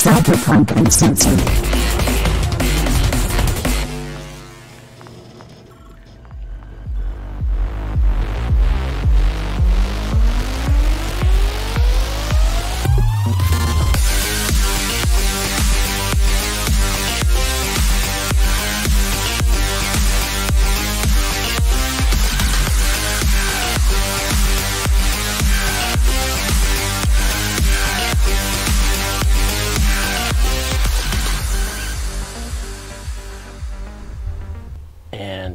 Cyberpunk Uncensored.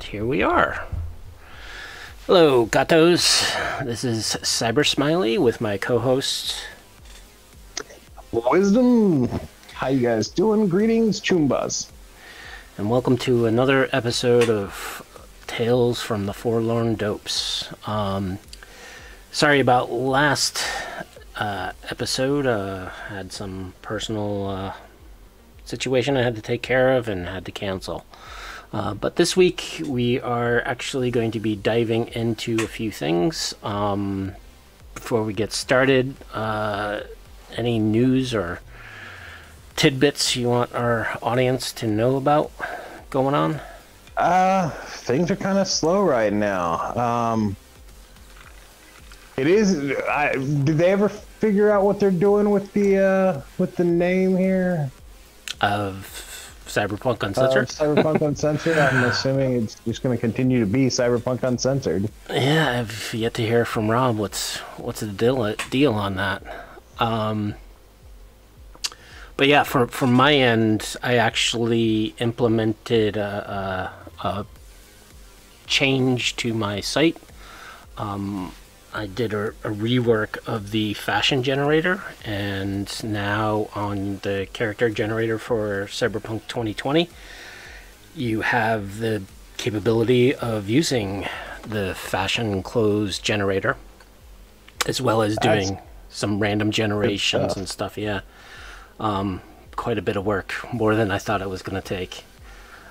Here we are. Hello, gatos. This is Cybersmily with my co-host Wisdom. How you guys doing? Greetings, Chumbas. And welcome to another episode of Tales from the Forlorn Dopes. Sorry about last episode. Had some personal situation I had to take care of and had to cancel. But this week we are actually going to be diving into a few things. Before we get started, any news or tidbits you want our audience to know about going on? Things are kind of slow right now. It is. Did they ever figure out what they're doing with the name here? Of Cyberpunk Uncensored? Cyberpunk Uncensored. I'm assuming it's just going to continue to be Cyberpunk Uncensored. Yeah, I've yet to hear from Rob. What's the deal on that? But yeah, from my end, I actually implemented a change to my site. I did a rework of the fashion generator, and now on the character generator for Cyberpunk 2020, you have the capability of using the fashion clothes generator, as well as doing some random generations and stuff. Yeah, quite a bit of work, more than I thought it was going to take.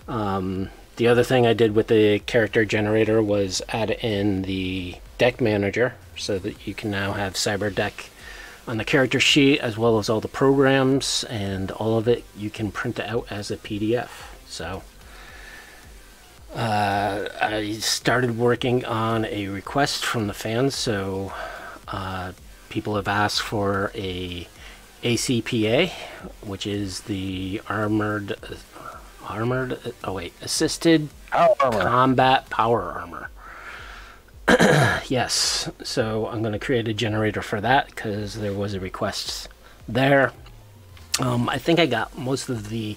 The other thing I did with the character generator was add in the deck manager, so that you can now have cyber deck on the character sheet, as well as all the programs, and all of it you can print out as a PDF. So I started working on a request from the fans. So people have asked for a ACPA, which is the assisted combat power armor. Yes, so I'm going to create a generator for that because there was a request there. I think I got most of the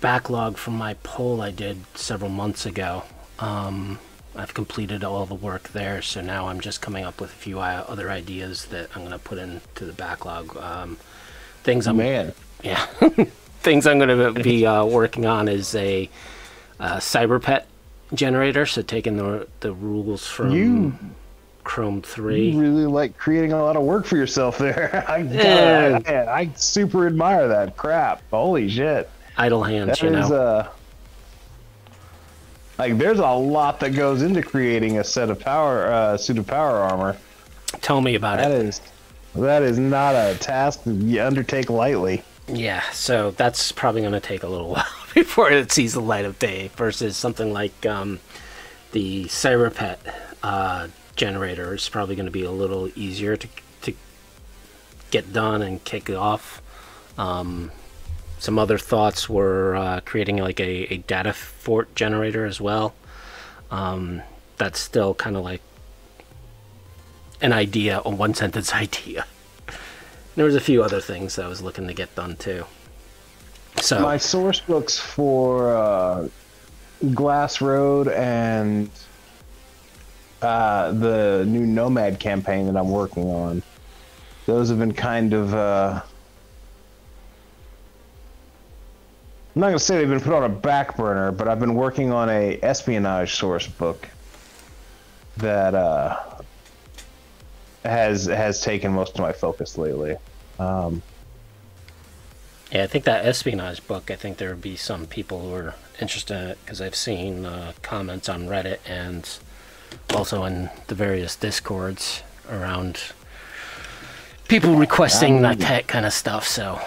backlog from my poll I did several months ago. I've completed all the work there, so now I'm just coming up with a few other ideas that I'm going to put into the backlog. Things I'm going to be working on is a cyberpet generator, so taking the rules from Chrome 3. You really like creating a lot of work for yourself there. I super admire that crap. Holy shit. Idle hands, you know. There's a lot that goes into creating a set of suit of power armor. Tell me about it. That is not a task you undertake lightly. Yeah, so that's probably going to take a little while before it sees the light of day, versus something like the Cyberpet generator is probably going to be a little easier to get done and kick off. Some other thoughts were creating like a Datafort generator as well. That's still kind of like an idea, a one-sentence idea. There was a few other things that I was looking to get done too. So my source books for Glass Road and the new Nomad campaign that I'm working on, those have been kind of I'm not going to say they've been put on a back burner, but I've been working on a espionage source book that has taken most of my focus lately. Yeah, I think that espionage book, I think there would be some people who are interested in it, because I've seen comments on Reddit and also in the various discords around people requesting that kind of stuff. So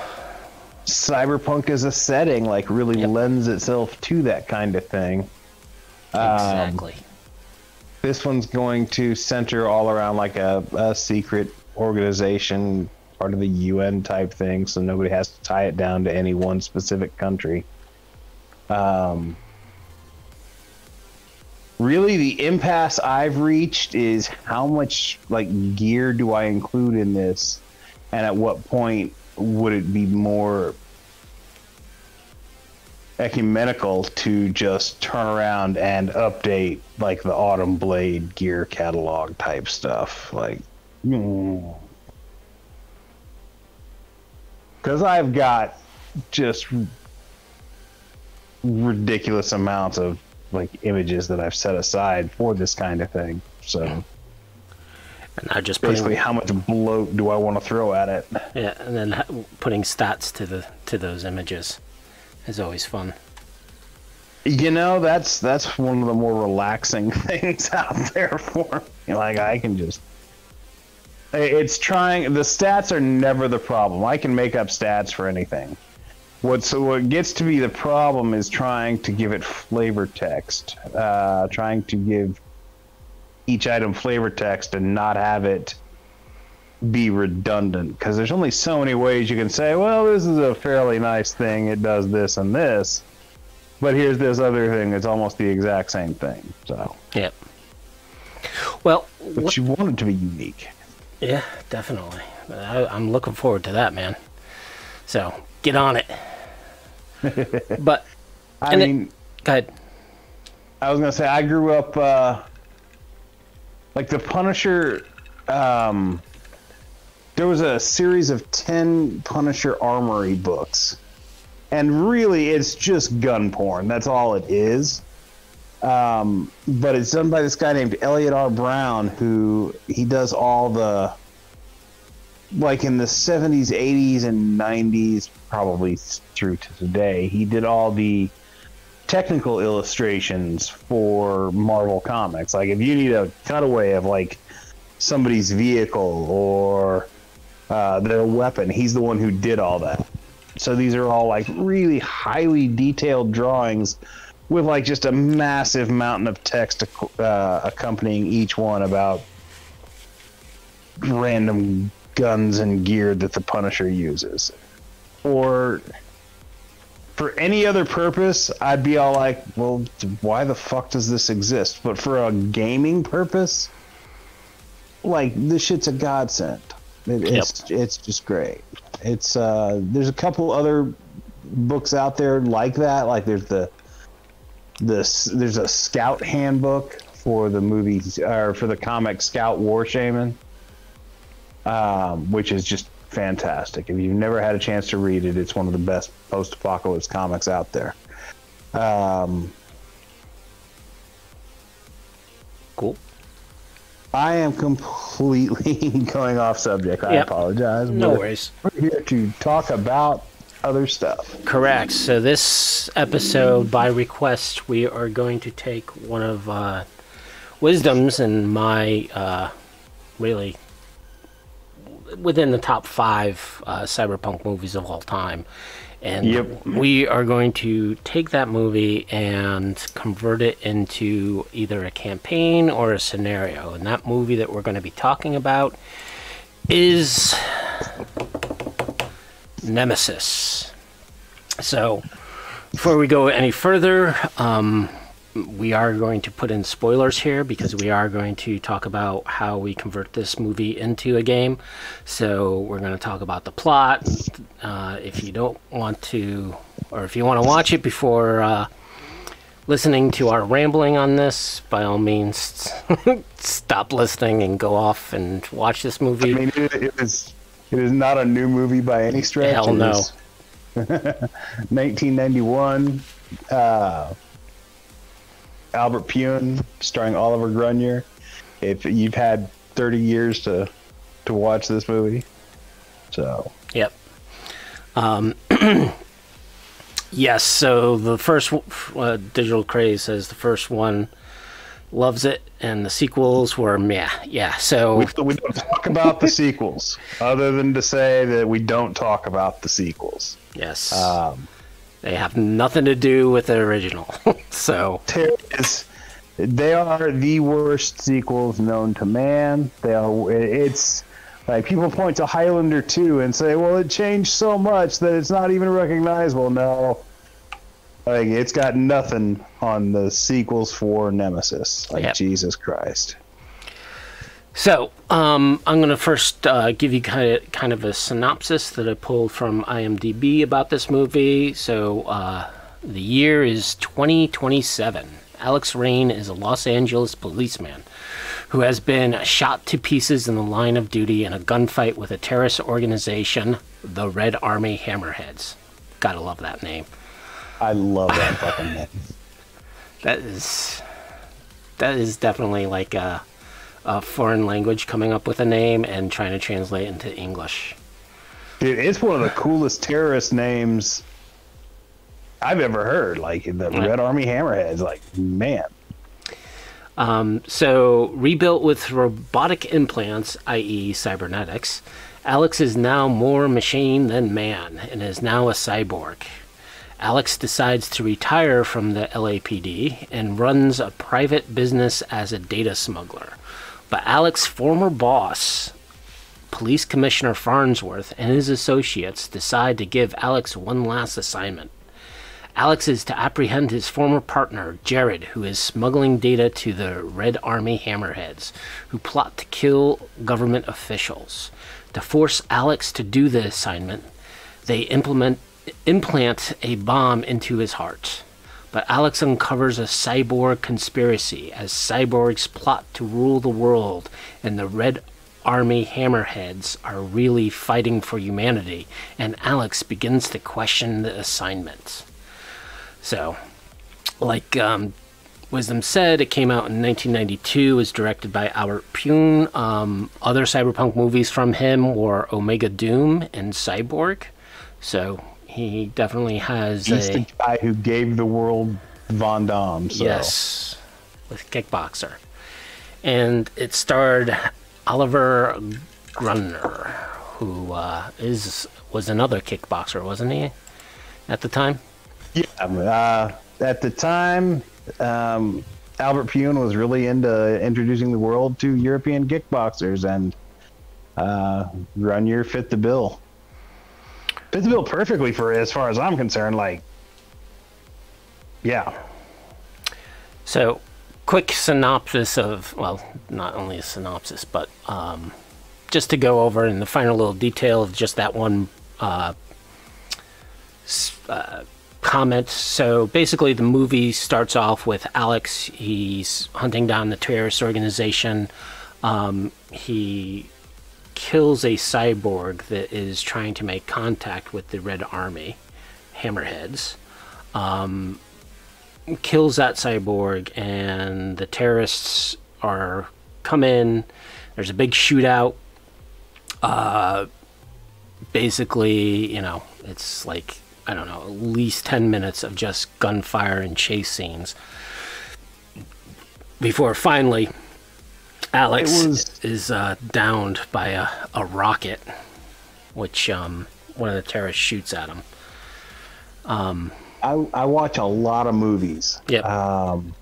cyberpunk as a setting like really lends itself to that kind of thing. Exactly. This one's going to center all around like a secret organization, part of the UN type thing, so nobody has to tie it down to any one specific country. Really, the impasse I've reached is how much like gear do I include in this, and at what point would it be more ecumenical to just turn around and update like the Autumn Blade gear catalog type stuff, like. Because I've got just ridiculous amounts of like images that I've set aside for this kind of thing. So, and I just basically, how much bloat do I want to throw at it? Yeah, and then putting stats to those images is always fun. You know, that's one of the more relaxing things out there for me. Like I can just. It's trying. The stats are never the problem. I can make up stats for anything. What gets to be the problem is trying to give it flavor text. Trying to give each item flavor text and not have it be redundant. Because there's only so many ways you can say, well, this is a fairly nice thing. It does this and this. But here's this other thing that's almost the exact same thing. So. Yep. Well. But you want it to be unique. Yeah, definitely. I'm looking forward to that, man. So, get on it. But, I mean, go ahead. I was going to say, I grew up, like the Punisher, there was a series of 10 Punisher Armory books. And really, it's just gun porn. That's all it is. But it's done by this guy named Elliot R. Brown, who he does all the, like in the 70s, 80s, and 90s, probably through to today, he did all the technical illustrations for Marvel Comics. Like if you need a cutaway of like somebody's vehicle or their weapon, he's the one who did all that. So these are all like really highly detailed drawings with like just a massive mountain of text accompanying each one about random guns and gear that the Punisher uses. Or for any other purpose, I'd be all like, well, why the fuck does this exist? But for a gaming purpose, like this shit's a godsend. It's just great. It's there's a couple other books out there like that. Like there's a Scout handbook for the movies or for the comic Scout War Shaman, which is just fantastic. If you've never had a chance to read it, it's one of the best post-apocalypse comics out there. Cool. I am completely going off subject. I apologize. No worries. We're here to talk about other stuff. Correct. So this episode, by request, we are going to take one of Wisdom's and my really within the top 5 cyberpunk movies of all time. And we are going to take that movie and convert it into either a campaign or a scenario. And that movie that we're going to be talking about is Nemesis. So, before we go any further, we are going to put in spoilers here because we are going to talk about how we convert this movie into a game. So we're going to talk about the plot. If you don't want to, or if you want to watch it before listening to our rambling on this, by all means, stop listening and go off and watch this movie. I mean, it is not a new movie by any stretch. Hell no. 1991. Albert Pune, starring Oliver Grunier. If you've had 30 years to watch this movie, so yep. Yes. So the first Digital Craze says the first one loves it, and the sequels were meh. Yeah, so We don't talk about the sequels, other than to say that we don't talk about the sequels. yes, they have nothing to do with the original. So They are the worst sequels known to man. It's like people point to Highlander 2 and say, well, it changed so much that it's not even recognizable. No. Like, it's got nothing on the sequels for Nemesis. Like, yep. Jesus Christ. So, I'm going to first give you kind of a synopsis that I pulled from IMDb about this movie. So, the year is 2027. Alex Rain is a Los Angeles policeman who has been shot to pieces in the line of duty in a gunfight with a terrorist organization, the Red Army Hammerheads. Gotta love that name. I love that fucking name. That is definitely like a foreign language coming up with a name and trying to translate into English. Dude, it's one of the coolest terrorist names I've ever heard. Like, the Red Army Hammerheads. Like, man. So, rebuilt with robotic implants, i.e. cybernetics, Alex is now more machine than man and is now a cyborg. Alex decides to retire from the LAPD and runs a private business as a data smuggler. But Alex's former boss, Police Commissioner Farnsworth, and his associates decide to give Alex one last assignment. Alex is to apprehend his former partner, Jared, who is smuggling data to the Red Army Hammerheads, who plot to kill government officials. To force Alex to do the assignment, they implant a bomb into his heart. But Alex uncovers a cyborg conspiracy as cyborgs plot to rule the world, and the Red Army Hammerheads are really fighting for humanity, and Alex begins to question the assignment. So, like Wisdom said, it came out in 1992, was directed by Albert Pune. Other cyberpunk movies from him were Omega Doom and Cyborg. So, he definitely has He's the guy who gave the world Von Damme. So. Yes, with Kickboxer. And it starred Oliver Grunner, who was another kickboxer, wasn't he, at the time? Yeah, at the time, Albert Pune was really into introducing the world to European kickboxers, and Grunier fit the bill. Fit the bill perfectly for, as far as I'm concerned. Like, yeah. So, quick synopsis of, well, not only a synopsis, but just to go over in the final little detail of just that one comment. So basically the movie starts off with Alex. He's hunting down the terrorist organization. He kills a cyborg that is trying to make contact with the Red Army Hammerheads. Kills that cyborg, and the terrorists come in. There's a big shootout. Basically, it's like, I don't know, at least 10 minutes of just gunfire and chase scenes before finally Alex is downed by a rocket, which one of the terrorists shoots at him. I watch a lot of movies. Yep. And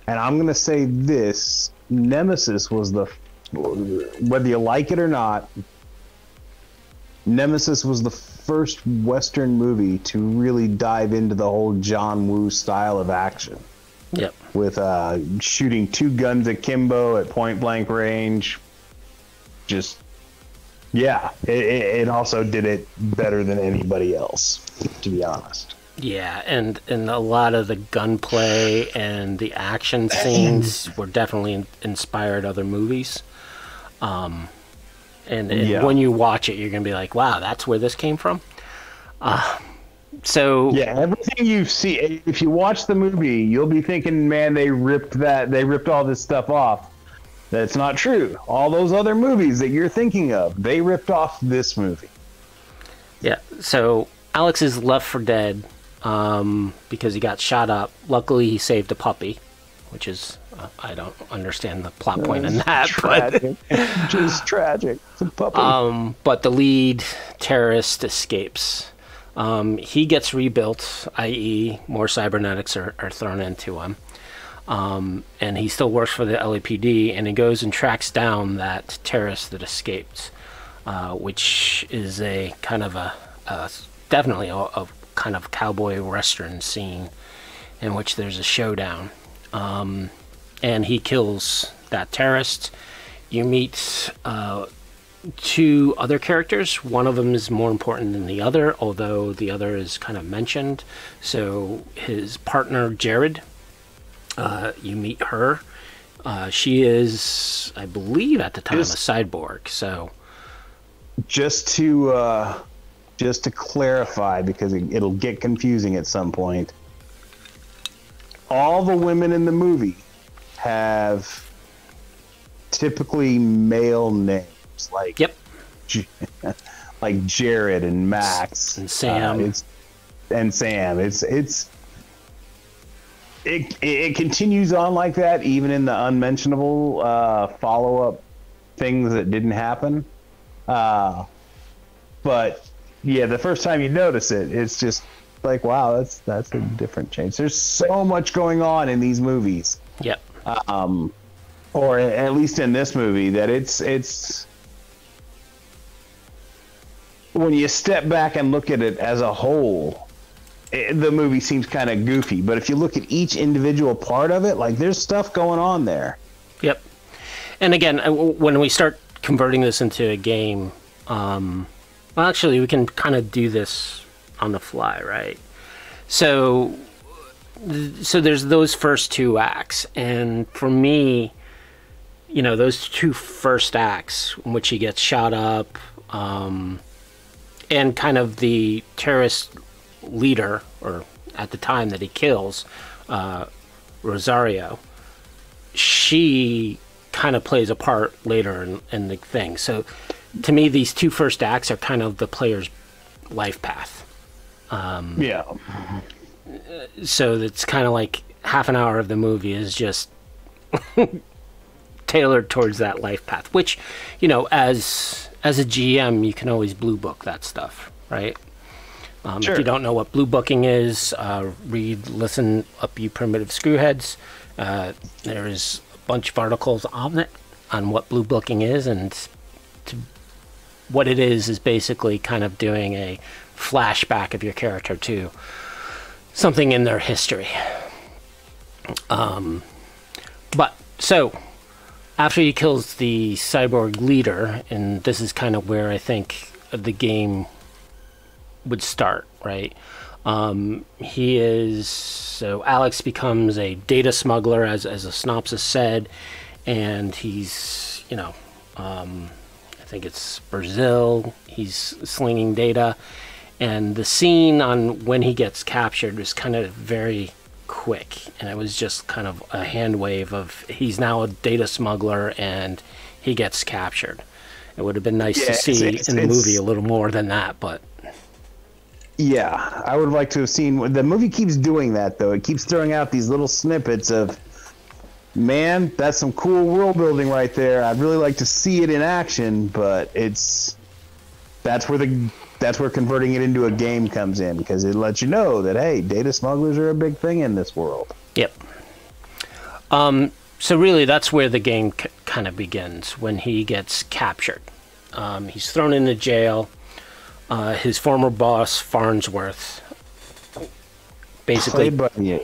I'm going to say this, Nemesis was whether you like it or not, Nemesis was the first Western movie to really dive into the whole John Woo style of action. Yep. With shooting two guns akimbo at point blank range. Just, yeah, it also did it better than anybody else, to be honest. Yeah, and a lot of the gunplay and the action scenes were definitely inspired other movies. And when you watch it, you're going to be like, wow, that's where this came from? So yeah, everything you see, if you watch the movie, you'll be thinking, man, they ripped all this stuff off. That's not true. All those other movies that you're thinking of, they ripped off this movie. Yeah, so Alex is left for dead because he got shot up. Luckily, he saved a puppy. which is I don't understand the plot point in that. Tragic. Just tragic. It's a puppy. But the lead terrorist escapes. He gets rebuilt, i.e., more cybernetics are thrown into him. And he still works for the LAPD, and he goes and tracks down that terrorist that escaped, which is a kind of definitely a kind of cowboy western scene in which there's a showdown. And he kills that terrorist. You meet two other characters. One of them is more important than the other, although the other is kind of mentioned. So his partner, Jared, you meet her. She is, I believe, at the time, a cyborg. So just to clarify, because it'll get confusing at some point, all the women in the movie have typically male names, like like Jared and Max and Sam. It continues on like that, even in the unmentionable follow-up things that didn't happen. But yeah, the first time you notice it, it's just like, wow, that's a different change. There's so much going on in these movies. Yep. Or at least in this movie, that it's when you step back and look at it as a whole, the movie seems kind of goofy. But if you look at each individual part of it, like, there's stuff going on there. Yep. And again, when we start converting this into a game, well, actually, we can kind of do this on the fly, right? So there's those first two acts, and for me, you know, those two first acts in which he gets shot up, and kind of the terrorist leader, or at the time that he kills, Rosario, she kind of plays a part later in the thing. So to me, these two first acts are kind of the player's life path. So it's kind of like half an hour of the movie is just tailored towards that life path, which, you know, as a GM, you can always blue book that stuff, right? Sure. If you don't know what blue booking is, listen up, you primitive screwheads. There is a bunch of articles on it, on what blue booking is, and what it is basically kind of doing a flashback of your character to something in their history. But so after he kills the cyborg leader, and this is kind of where I think the game would start, right? So Alex becomes a data smuggler, as a synopsis said, and he's, you know, I think it's Brazil. He's slinging data, and the scene on when he gets captured was kind of very quick, and it was just kind of a hand wave of he's now a data smuggler and he gets captured. It would have been nice to see in the movie a little more than that, but yeah, I would like to have seen. The movie keeps doing that, though. It keeps throwing out these little snippets of, man, that's some cool world building right there. I'd really like to see it in action, but that's where converting it into a game comes in, because it lets you know that, hey, data smugglers are a big thing in this world. Yep. So really, that's where the game kind of begins, when he gets captured. He's thrown into jail. His former boss, Farnsworth, basically... Played by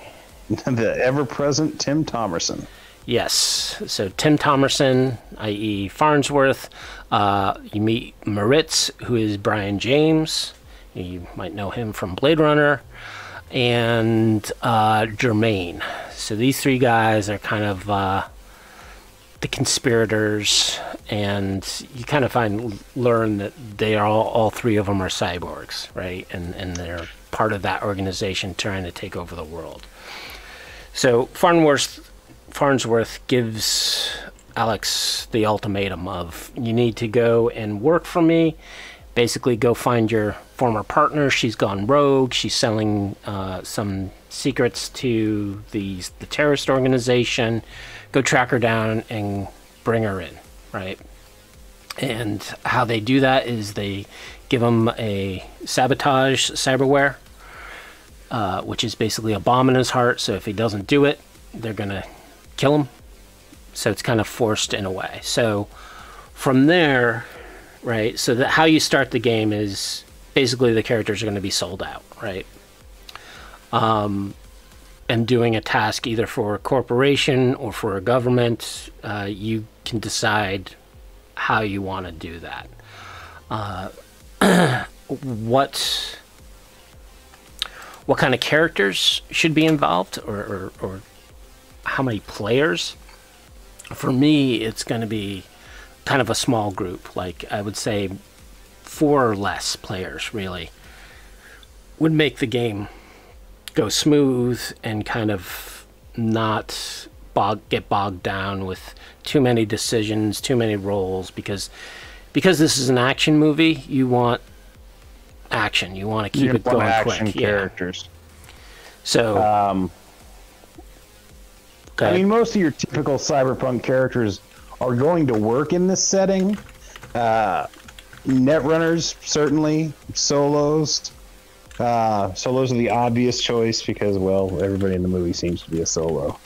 the ever-present Tim Thomerson. Yes. So Tim Thomerson, i.e. Farnsworth. You meet Moritz, who is Brian James. You might know him from Blade Runner. And Germain. So these three guys are kind of the conspirators, and you kind of learn that they are all three of them are cyborgs, right? And they're part of that organization trying to take over the world. So Farnsworth gives Alex the ultimatum of, you need to go and work for me. Basically, go find your former partner. She's gone rogue. She's selling some secrets to the terrorist organization, go track her down and bring her in, right? And how they do that is they give him a sabotage cyberware, which is basically a bomb in his heart. So if he doesn't do it, they're going to kill him. So it's kind of forced in a way. So from there, right, so how you start the game is basically the characters are going to be sold out, right? And doing a task either for a corporation or for a government, you can decide how you want to do that. What kind of characters should be involved, or how many players? For me, it's going to be kind of a small group. Like, I would say 4 or less players really would make the game go smooth and kind of not get bogged down with too many decisions, too many roles, because this is an action movie. You want action. You want to keep it going action quick. Characters. Yeah. So, I mean, most of your typical cyberpunk characters are going to work in this setting. Netrunners, certainly. Solos. Solos are the obvious choice because, well, everybody in the movie seems to be a solo.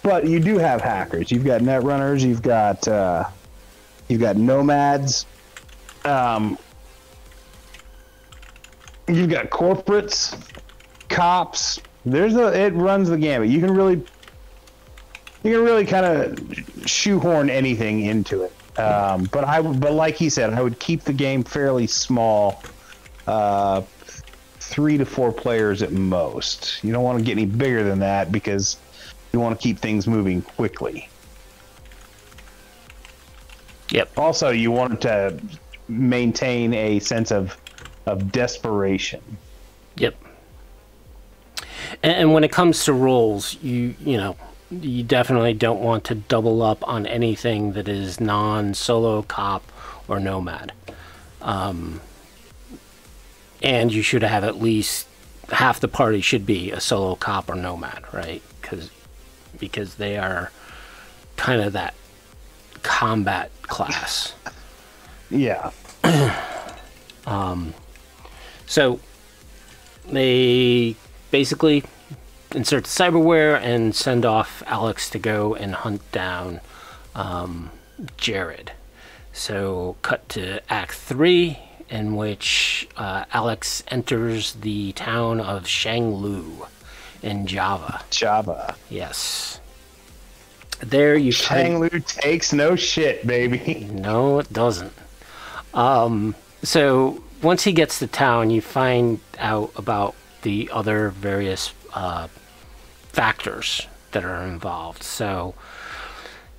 But you do have hackers. You've got netrunners. You've got nomads. You've got corporates, cops. It runs the gamut. You can really kind of shoehorn anything into it. But like he said, I would keep the game fairly small. 3 to 4 players at most. You don't want to get any bigger than that because you want to keep things moving quickly. Yep. Also, you want to maintain a sense of desperation. Yep. And when it comes to roles, you definitely don't want to double up on anything that is non-solo, cop, or nomad. And you should have at least half the party should be a solo, cop, or nomad, right? Because they are kind of that combat class. Yeah. So they basically insert the cyberware and send off Alex to go and hunt down Jared. So cut to Act 3, in which Alex enters the town of Shanglu in Java. Java. Yes. There you Shanglu takes no shit, baby. No, it doesn't. So once he gets to town, you find out about the other various factors that are involved. So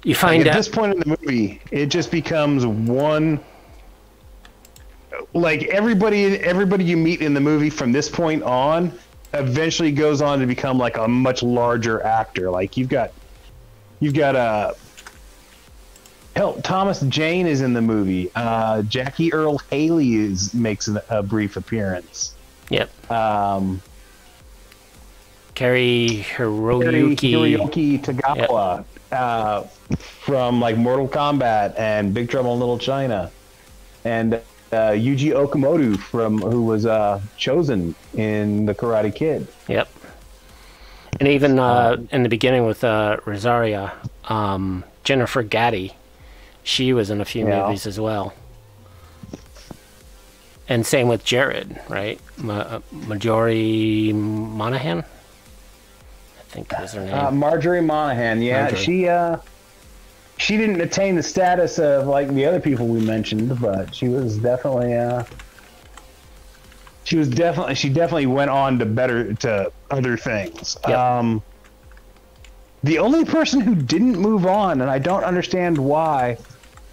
you find out at this point in the movie, it just becomes one. Like everybody you meet in the movie from this point on eventually goes on to become like a much larger actor. Like you've got Thomas Jane is in the movie. Jackie Earle Haley makes a brief appearance. Yep. Carrie Hiroyuki Tagawa, from like Mortal Kombat and Big Trouble in Little China, and Yuji Okamoto who was Chosen in The Karate Kid. Yep. And even in the beginning with Rosaria, Jennifer Gaddy, she was in a few movies as well. And same with Jared, right? Marjorie Monahan, I think was her name. Marjorie Monahan, yeah. Marjorie. She didn't attain the status of like the other people we mentioned, but she definitely went on to other things. Yep. The only person who didn't move on, and I don't understand why,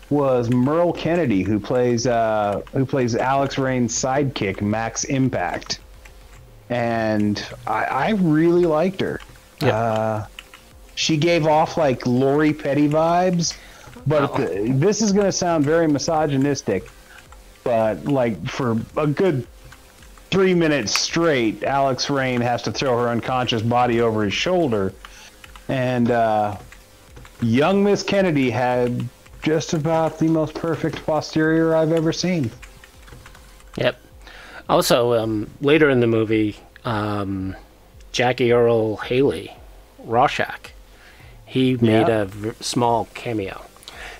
was Merle Kennedy, who plays Alex Rain's sidekick, Max Impact, and I really liked her. Yep. She gave off like Lori Petty vibes, but this is going to sound very misogynistic, but like for a good 3 minutes straight, Alex Rain has to throw her unconscious body over his shoulder. And young Miss Kennedy had just about the most perfect posterior I've ever seen. Yep. Also, later in the movie, Jackie Earle Haley, Rorschach, he made a small cameo.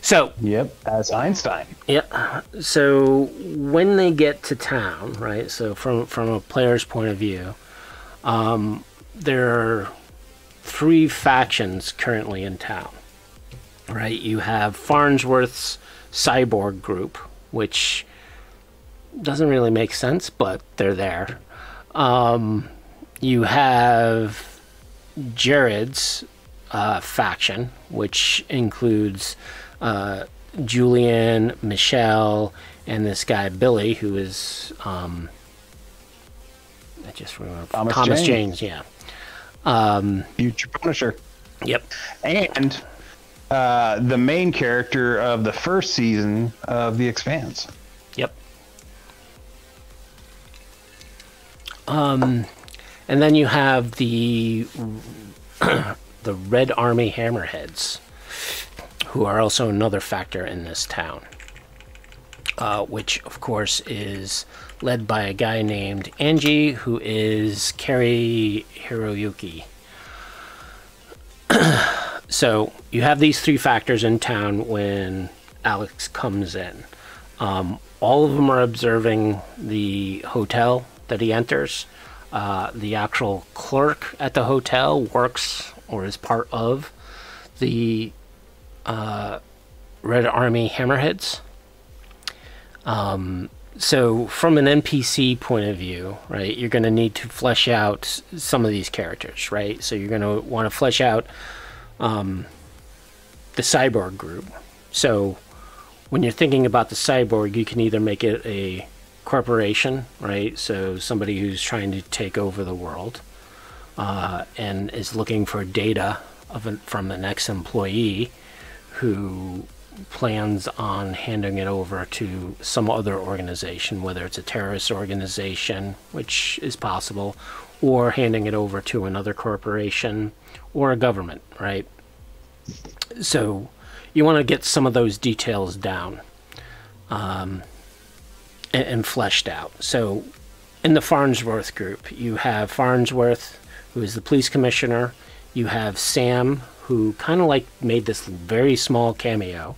So, yep, as Einstein. Yeah. So when they get to town, right? So from a player's point of view, there are 3 factions currently in town, right? You have Farnsworth's cyborg group, which doesn't really make sense, but they're there. You have Jared's faction, which includes Julian, Michelle, and this guy Billy, who is I just remember Thomas James. Yeah. Future Punisher. Yep. And the main character of the first season of The Expanse. Yep. And then you have the Red Army Hammerheads, who are also another factor in this town, which of course is led by a guy named Angie, who is Kari Hiroyuki. So you have these 3 factors in town when Alex comes in. All of them are observing the hotel that he enters. The actual clerk at the hotel works or is part of the Red Army Hammerheads. So from an NPC point of view, right, you're going to need to flesh out some of these characters, right? So you're going to want to flesh out the cyborg group. So when you're thinking about the cyborg, you can either make it a corporation, right? So somebody who's trying to take over the world and is looking for data from the next employee who plans on handing it over to some other organization, whether it's a terrorist organization, which is possible, or handing it over to another corporation or a government, right? So you want to get some of those details down and fleshed out. So in the Farnsworth group, you have Farnsworth, who is the police commissioner. You have Sam, who kind of like made this very small cameo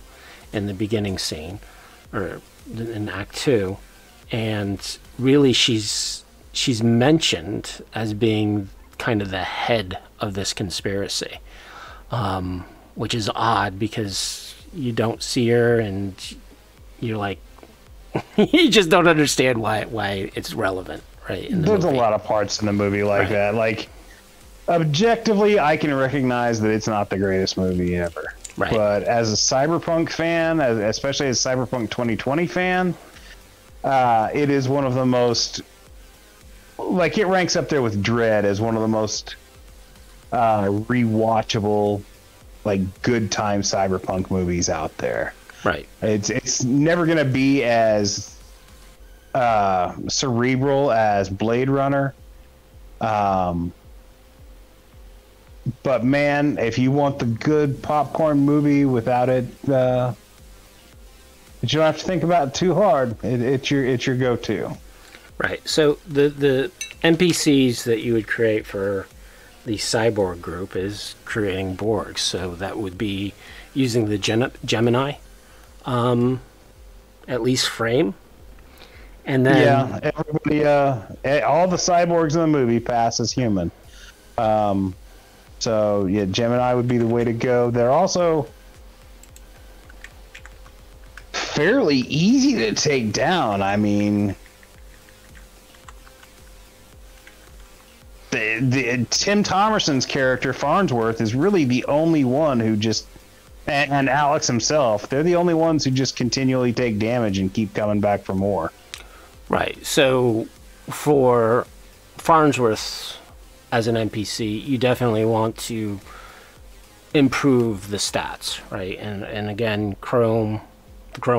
in the beginning scene, or in Act 2, and really she's mentioned as being kind of the head of this conspiracy, which is odd because you don't see her and you're like, you just don't understand why it's relevant, right? In the There's movie. a lot of parts in the movie like that. Like, objectively, I can recognize that it's not the greatest movie ever. Right. But as a Cyberpunk fan, especially as a Cyberpunk 2020 fan, it is one of the most, like, it ranks up there with Dread as one of the most rewatchable, like, good time Cyberpunk movies out there. Right. It's never gonna be as cerebral as Blade Runner. But man, if you want the good popcorn movie without it, but you don't have to think about it too hard. It's your go-to. Right. So the NPCs that you would create for the cyborg group is creating Borgs. So that would be using the Gemini, at least frame, and then everybody, all the cyborgs in the movie pass as human. So yeah, Gemini would be the way to go. They're also fairly easy to take down. I mean, the Tim Thomerson's character Farnsworth is really the only one who just, and Alex himself, they're the only ones who just continually take damage and keep coming back for more. Right. So for Farnsworth as an NPC, you definitely want to improve the stats, right? And again, the Chrome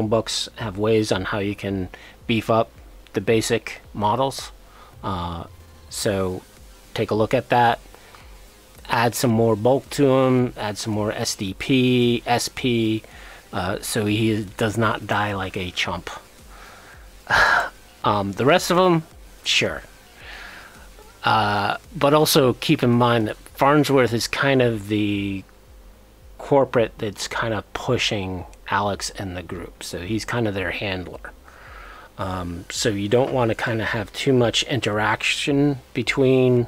books have ways on how you can beef up the basic models So take a look at that. Add some more bulk to him. Add some more SDP, SP, so he does not die like a chump. The rest of them, sure. But also keep in mind that Farnsworth is kind of the corporate that's kind of pushing Alex and the group. So he's kind of their handler. So you don't want to kind of have too much interaction between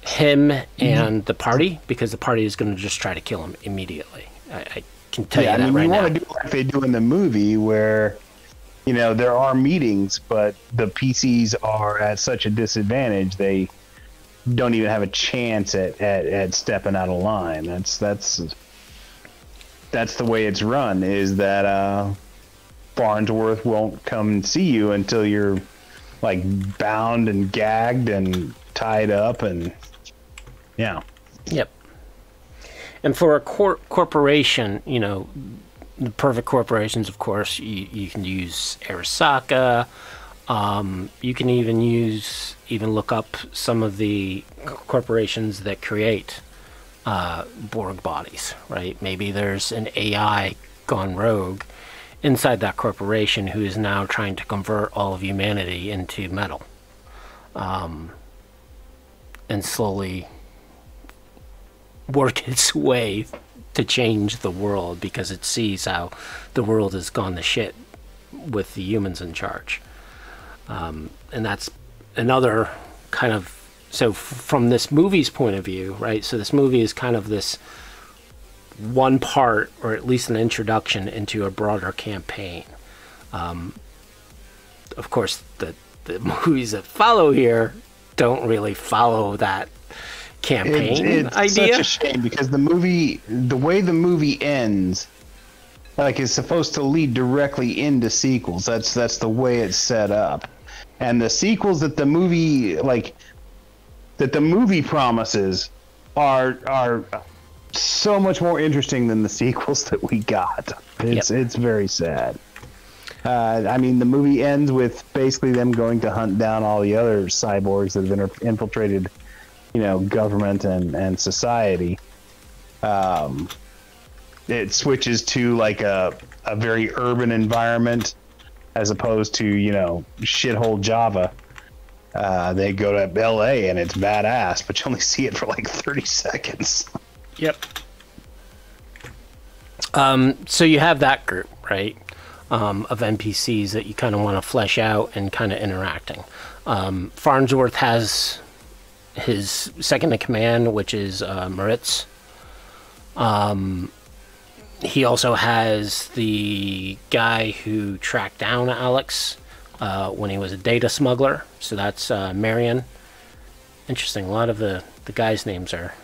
him and the party, because the party is going to just try to kill him immediately. I can tell you that right now. You want to do like they do in the movie where, you know, there are meetings, but the PCs are at such a disadvantage they don't even have a chance at stepping out of line. That's the way it's run, is that Farnsworth won't come and see you until you're like bound and gagged and tied up, and yeah. Yep. And for a corporation, you know, the perfect corporations, of course, you can use Arasaka. You can even look up some of the corporations that create Borg bodies, right? Maybe there's an AI gone rogue inside that corporation who is now trying to convert all of humanity into metal, and slowly work its way to change the world because it sees how the world has gone to shit with the humans in charge. And that's another kind of, so from this movie's point of view, right? So this movie is kind of this one part, or at least an introduction into a broader campaign. Of course, the movies that follow here don't really follow that campaign it's idea. Such a shame, because the way the movie ends, like, is supposed to lead directly into sequels. That's the way it's set up, and the sequels that the movie promises are so much more interesting than the sequels that we got. It's very sad. I mean, the movie ends with basically them going to hunt down all the other cyborgs that have infiltrated, you know, government and society. It switches to like a very urban environment as opposed to, you know, shithole Java. They go to LA and it's badass, but you only see it for like 30 seconds. Yep. So you have that group, right, of NPCs that you kind of want to flesh out and kind of interacting. Farnsworth has his second in command, which is Moritz. He also has the guy who tracked down Alex when he was a data smuggler. So that's Marion. Interesting. A lot of the guys' names are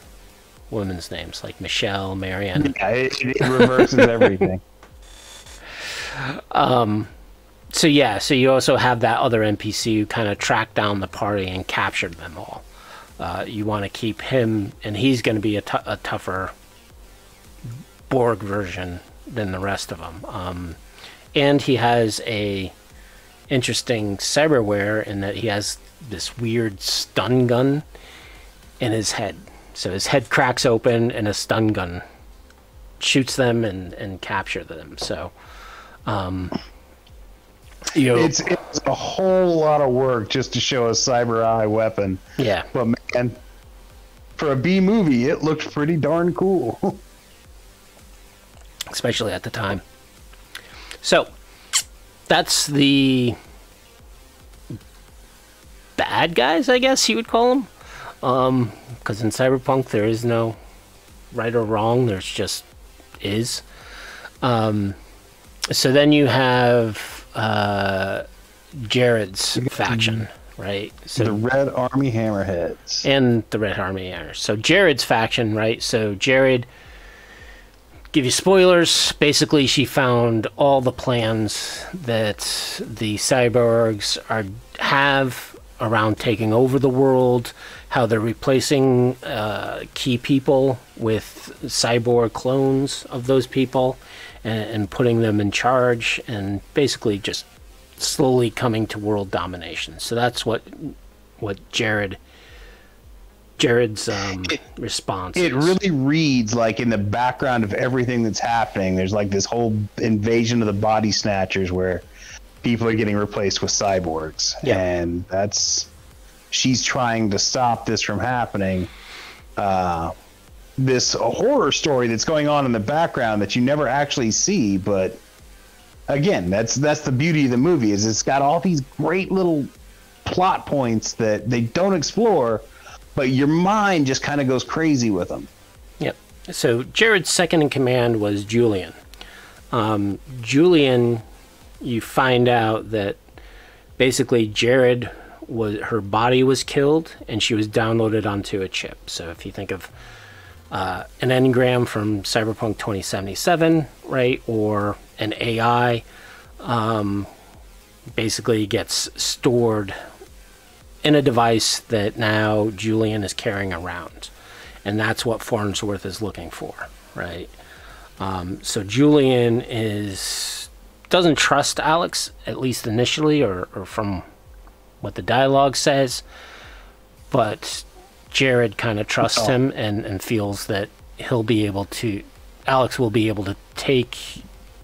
women's names, like Michelle, Marion. Yeah, it reverses everything. So you also have that other NPC who kind of tracked down the party and captured them all. You want to keep him, and he's going to be a tougher Borg version than the rest of them. And he has a interesting cyberware in that he has this weird stun gun in his head. So his head cracks open and a stun gun shoots them and capture them. So it's a whole lot of work just to show a cyber eye weapon. Yeah. But man, for a B movie, it looked pretty darn cool. Especially at the time. So that's the bad guys, I guess you would call them. Because in Cyberpunk there is no right or wrong, there's just is. So then you have Jared's faction, right? So the Red Army Hammerheads. And the Red Army Hammers. So Jared's faction, right? So Jared, give you spoilers, basically she found all the plans that the cyborgs have around taking over the world, how they're replacing key people with cyborg clones of those people and putting them in charge, and basically just slowly coming to world domination. So that's what Jared's response It is. really reads like in the background of everything that's happening, there's like this whole invasion of the body snatchers where people are getting replaced with cyborgs. Yeah. And she's trying to stop this from happening. This horror story that's going on in the background that you never actually see, but again, that's the beauty of the movie, is it's got all these great little plot points that they don't explore, but your mind just kind of goes crazy with them. Yep. So Jared's second in command was Julian. Julian, you find out that basically Jared her body was killed and she was downloaded onto a chip. So if you think of an engram from Cyberpunk 2077, right, or an AI, basically gets stored in a device that now Julian is carrying around, and that's what Farnsworth is looking for, right? So Julian doesn't trust Alex, at least initially, or from what the dialogue says, but Jared kind of trusts him and feels that Alex will be able to take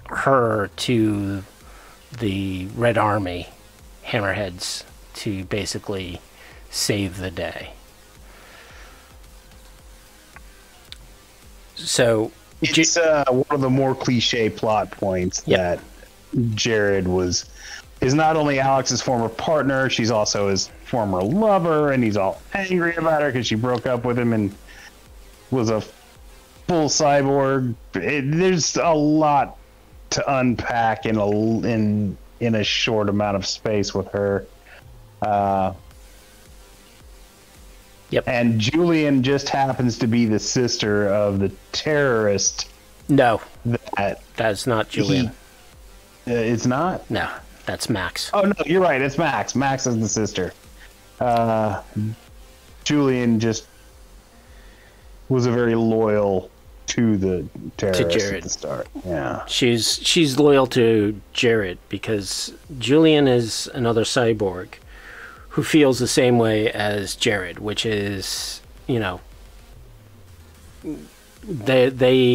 her to the Red Army Hammerheads to basically save the day. So it's one of the more cliche plot points that Jared is not only Alex's former partner, she's also his former lover, and he's all angry about her because she broke up with him and was a full cyborg. There's a lot to unpack in a short amount of space with her. And Julian just happens to be the sister of the terrorist. No, that's not Julian. It's not? No, that's Max. Oh, no, you're right. It's Max. Max is the sister. Julian just was a very loyal to the terrorist at the start. Yeah. She's loyal to Jared because Julian is another cyborg who feels the same way as Jared, which is, they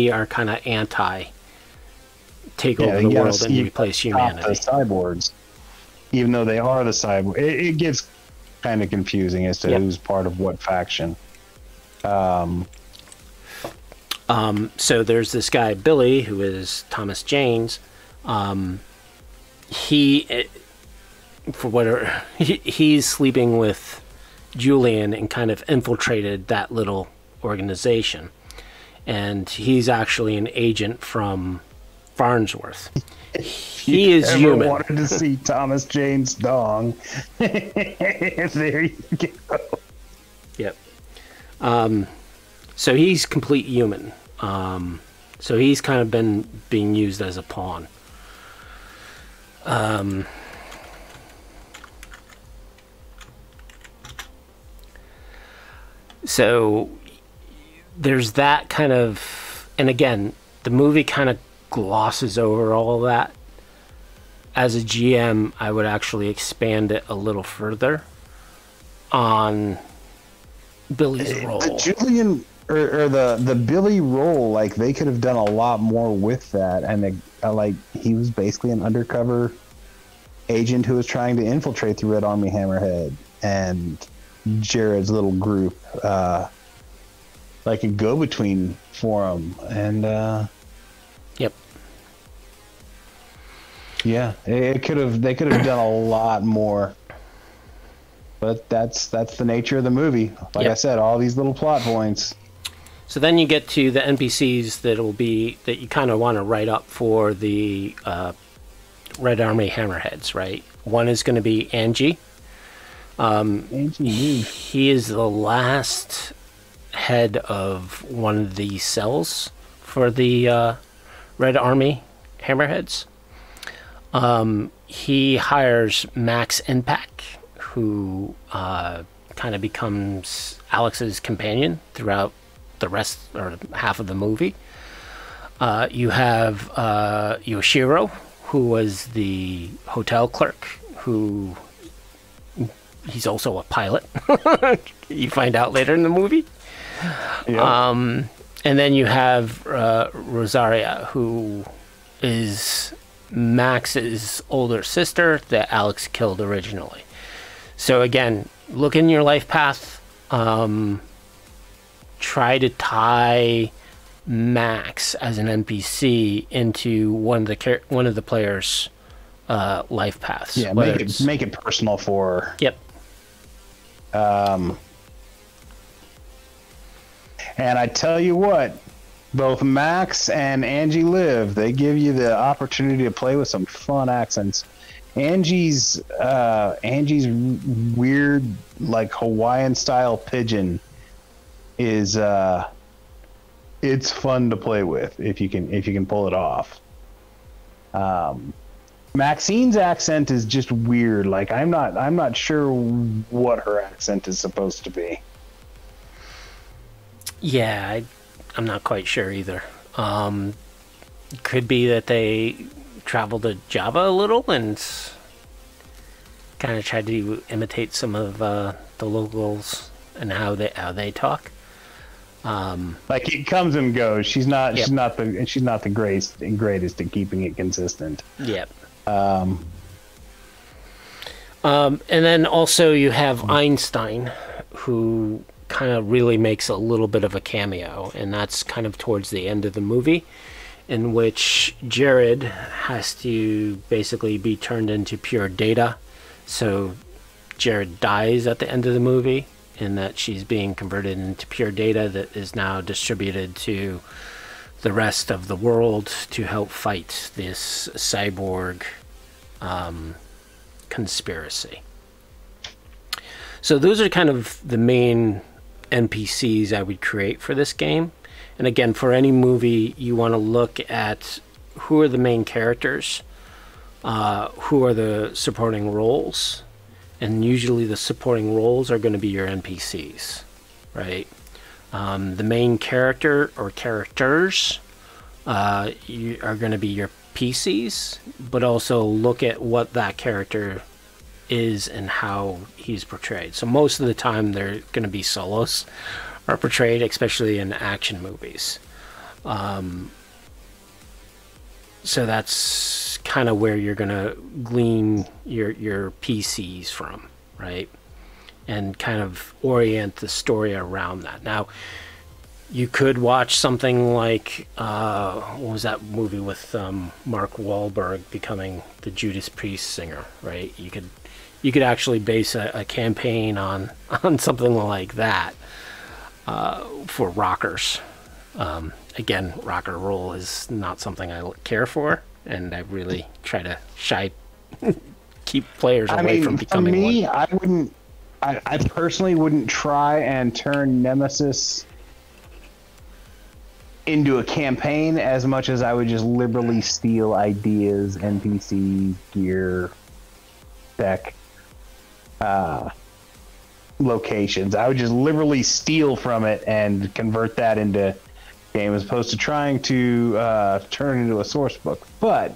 are kind of anti take over the world and replace humanity. The cyborgs, even though they are the cyborg, it gets kind of confusing as to who's part of what faction. So there's this guy Billy, who is Thomas Jane's. He's sleeping with Julian and kind of infiltrated that little organization, and he's actually an agent from Farnsworth. He is human. Wanted to see Thomas Jane's dong? There you go. Yep. So he's complete human. So he's kind of been being used as a pawn. So there's that kind of, and again, the movie kind of glosses over all of that. As a GM, I would actually expand it a little further on Billy's role. The Julian or the Billy role, like they could have done a lot more with that, and like he was basically an undercover agent who was trying to infiltrate the Red Army Hammerhead, and Jared's little group, like a go-between for him, and they could have done a lot more, but that's the nature of the movie. Like I said, all these little plot points. So then you get to the NPCs that you kind of want to write up for the Red Army Hammerheads, right? One is going to be Angie. He is the last head of one of the cells for the Red Army Hammerheads. He hires Max Impact, who kind of becomes Alex's companion throughout the rest or half of the movie. You have Yoshiro, who was the hotel clerk, who he's also a pilot. You find out later in the movie. Yep. And then you have Rosaria, who is Max's older sister that Alex killed originally. So again, look in your life path. Try to tie Max as an NPC into one of the players' life paths. Yeah, make it personal for. Yep. And I tell you what, both Max and Angie Live, they give you the opportunity to play with some fun accents. Angie's weird, like Hawaiian style pidgin is it's fun to play with if you can pull it off. Maxine's accent is just weird. Like I'm not sure what her accent is supposed to be. Yeah, I'm not quite sure either. Could be that they traveled to Java a little and kind of tried to imitate some of the locals and how they talk. Like it comes and goes. She's not the greatest at keeping it consistent. Yep. And then also you have Einstein, who kind of really makes a little bit of a cameo, and that's kind of towards the end of the movie, in which Jared has to basically be turned into pure data. So Jared dies at the end of the movie, in that she's being converted into pure data that is now distributed to the rest of the world to help fight this cyborg conspiracy. So those are kind of the main NPCs I would create for this game. And again, for any movie, you want to look at who are the main characters, who are the supporting roles, and usually the supporting roles are going to be your NPCs, right? The main character or characters are going to be your PCs, but also look at what that character is and how he's portrayed. So most of the time they're going to be solos are portrayed, especially in action movies. So that's kind of where you're going to glean your PCs from, right? And kind of orient the story around that. Now, you could watch something like, what was that movie with Mark Wahlberg becoming the Judas Priest singer, right? You could actually base a campaign on something like that for rockers. Again, rocker roll is not something I care for, and I really try to keep players away from becoming for me, one. I personally wouldn't try and turn Nemesis into a campaign as much as I would just liberally steal ideas, NPC, gear, tech, locations. I would just liberally steal from it and convert that into game, as opposed to trying to turn it into a source book. But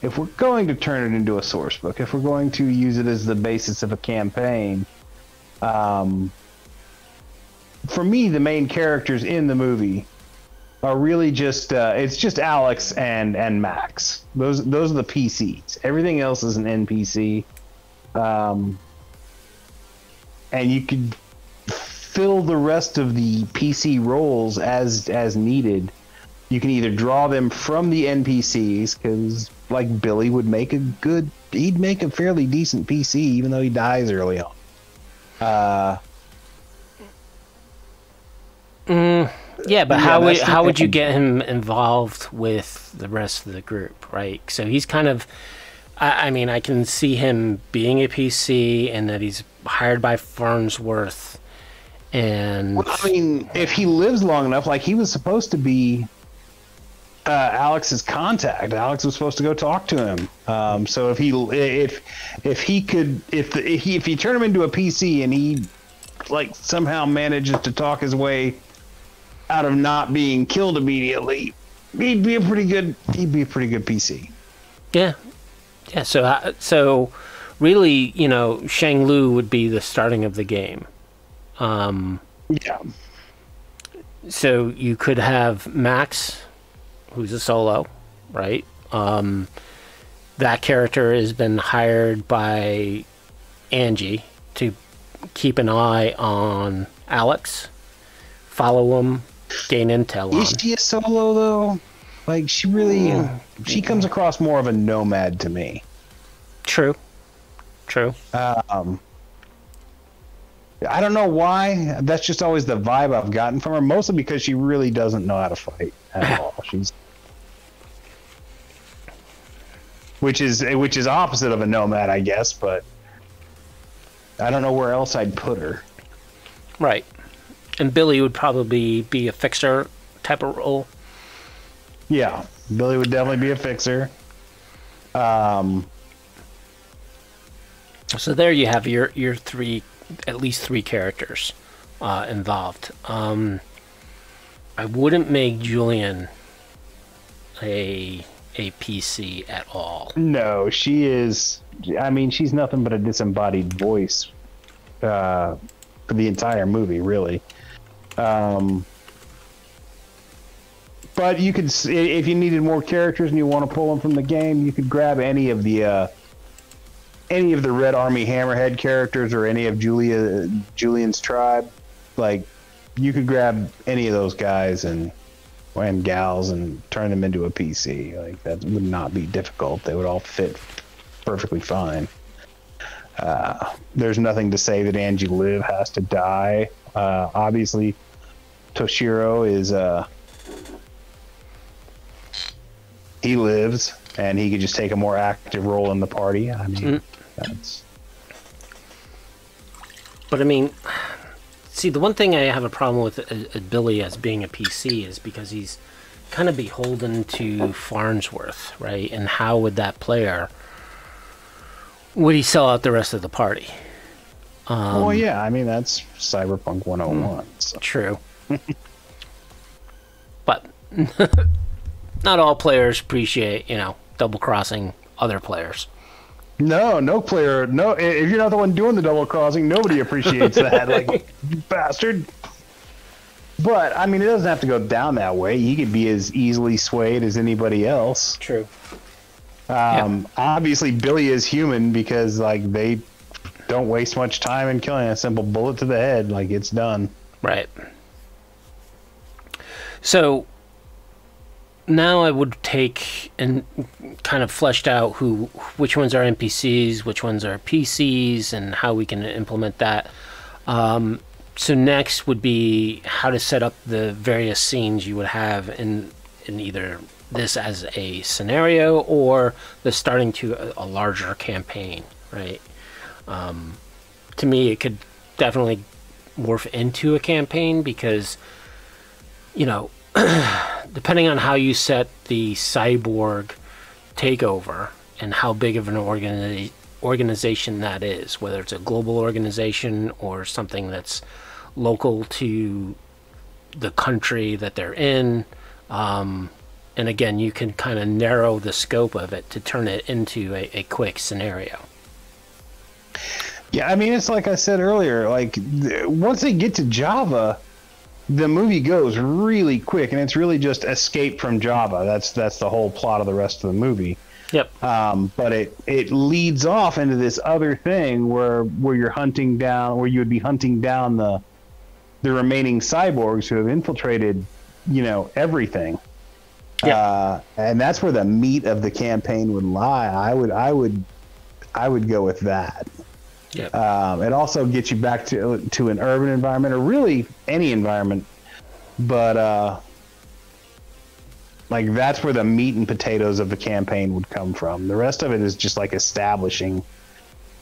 if we're going to turn it into a source book, if we're going to use it as the basis of a campaign, for me, the main characters in the movie are really just it's just Alex and Max. Those are the PCs. Everything else is an NPC, and you could fill the rest of the PC roles as needed. You can either draw them from the NPCs, because like Billy would make he'd make a fairly decent PC even though he dies early on. Yeah, but how would you get him involved with the rest of the group, right? So he's kind of, I mean, I can see him being a PC and that he's hired by Farnsworth. And well, I mean, if he lives long enough, like he was supposed to be Alex's contact. Alex was supposed to go talk to him. So if he turn him into a PC and he like somehow manages to talk his way out of not being killed immediately, he'd be a pretty good PC. Yeah, Yeah, so really, Shang Lu would be the starting of the game. Yeah. So you could have Max, who's a solo, right? That character has been hired by Angie to keep an eye on Alex, follow him, gain intel on. Is she a solo though? Like she comes across more of a nomad to me. True. I don't know why. That's just always the vibe I've gotten from her. Mostly because she really doesn't know how to fight at all. Which is opposite of a nomad, I guess. But I don't know where else I'd put her. Right. And Billy would probably be a fixer type of role. Yeah, Billy would definitely be a fixer. So there you have your at least three characters involved. I wouldn't make Julian a PC at all. No, she is. I mean, she's nothing but a disembodied voice for the entire movie, really. But you could, if you needed more characters and you want to pull them from the game, you could grab any of the Red Army Hammerhead characters or any of Julian's tribe. Like, you could grab any of those guys and gals and turn them into a PC. Like, that would not be difficult. They would all fit perfectly fine. There's nothing to say that Angie Liv has to die. Obviously, Toshiro is he lives, and he could just take a more active role in the party. I mean, that's. But I mean, see, the one thing I have a problem with Billy as being a PC is because he's kind of beholden to Farnsworth, right? And how would that player, would he sell out the rest of the party? Well, yeah, I mean, that's Cyberpunk 101. So. True. But not all players appreciate, double-crossing other players. No player. No, if you're not the one doing the double crossing, nobody appreciates that. Like, you bastard. But I mean, it doesn't have to go down that way. He could be as easily swayed as anybody else. True. Obviously, Billy is human because like they don't waste much time in killing a simple bullet to the head. Like, it's done. Right. So now I would take and kind of fleshed out which ones are NPCs, which ones are PCs, and how we can implement that. So next would be how to set up the various scenes you would have in either this as a scenario or the starting to a larger campaign, right? To me, it could definitely morph into a campaign because, depending on how you set the cyborg takeover and how big of an organization that is, whether it's a global organization or something that's local to the country that they're in, and again, you can kind of narrow the scope of it to turn it into a quick scenario. Yeah, I mean, it's like I said earlier, like once they get to Java, the movie goes really quick, and it's really just escape from Java. That's the whole plot of the rest of the movie. Yep. But it leads off into this other thing where you would be hunting down the remaining cyborgs who have infiltrated, everything. Yep. And that's where the meat of the campaign would lie. I would go with that. Yep. It also gets you back to an urban environment, or really any environment, but like that's where the meat and potatoes of the campaign would come from. The rest of it is just like establishing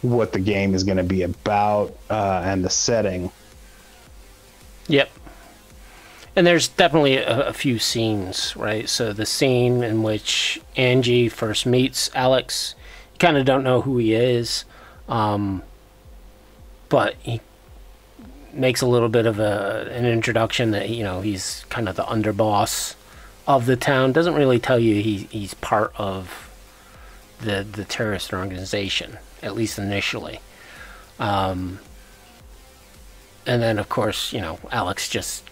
what the game is going to be about and the setting. Yep. And there's definitely a few scenes, right? So the scene in which Angie first meets Alex, you kind of don't know who he is. But he makes a little bit of an introduction that he's kind of the underboss of the town. Doesn't really tell you he's part of the terrorist organization, at least initially. And then, of course, Alex just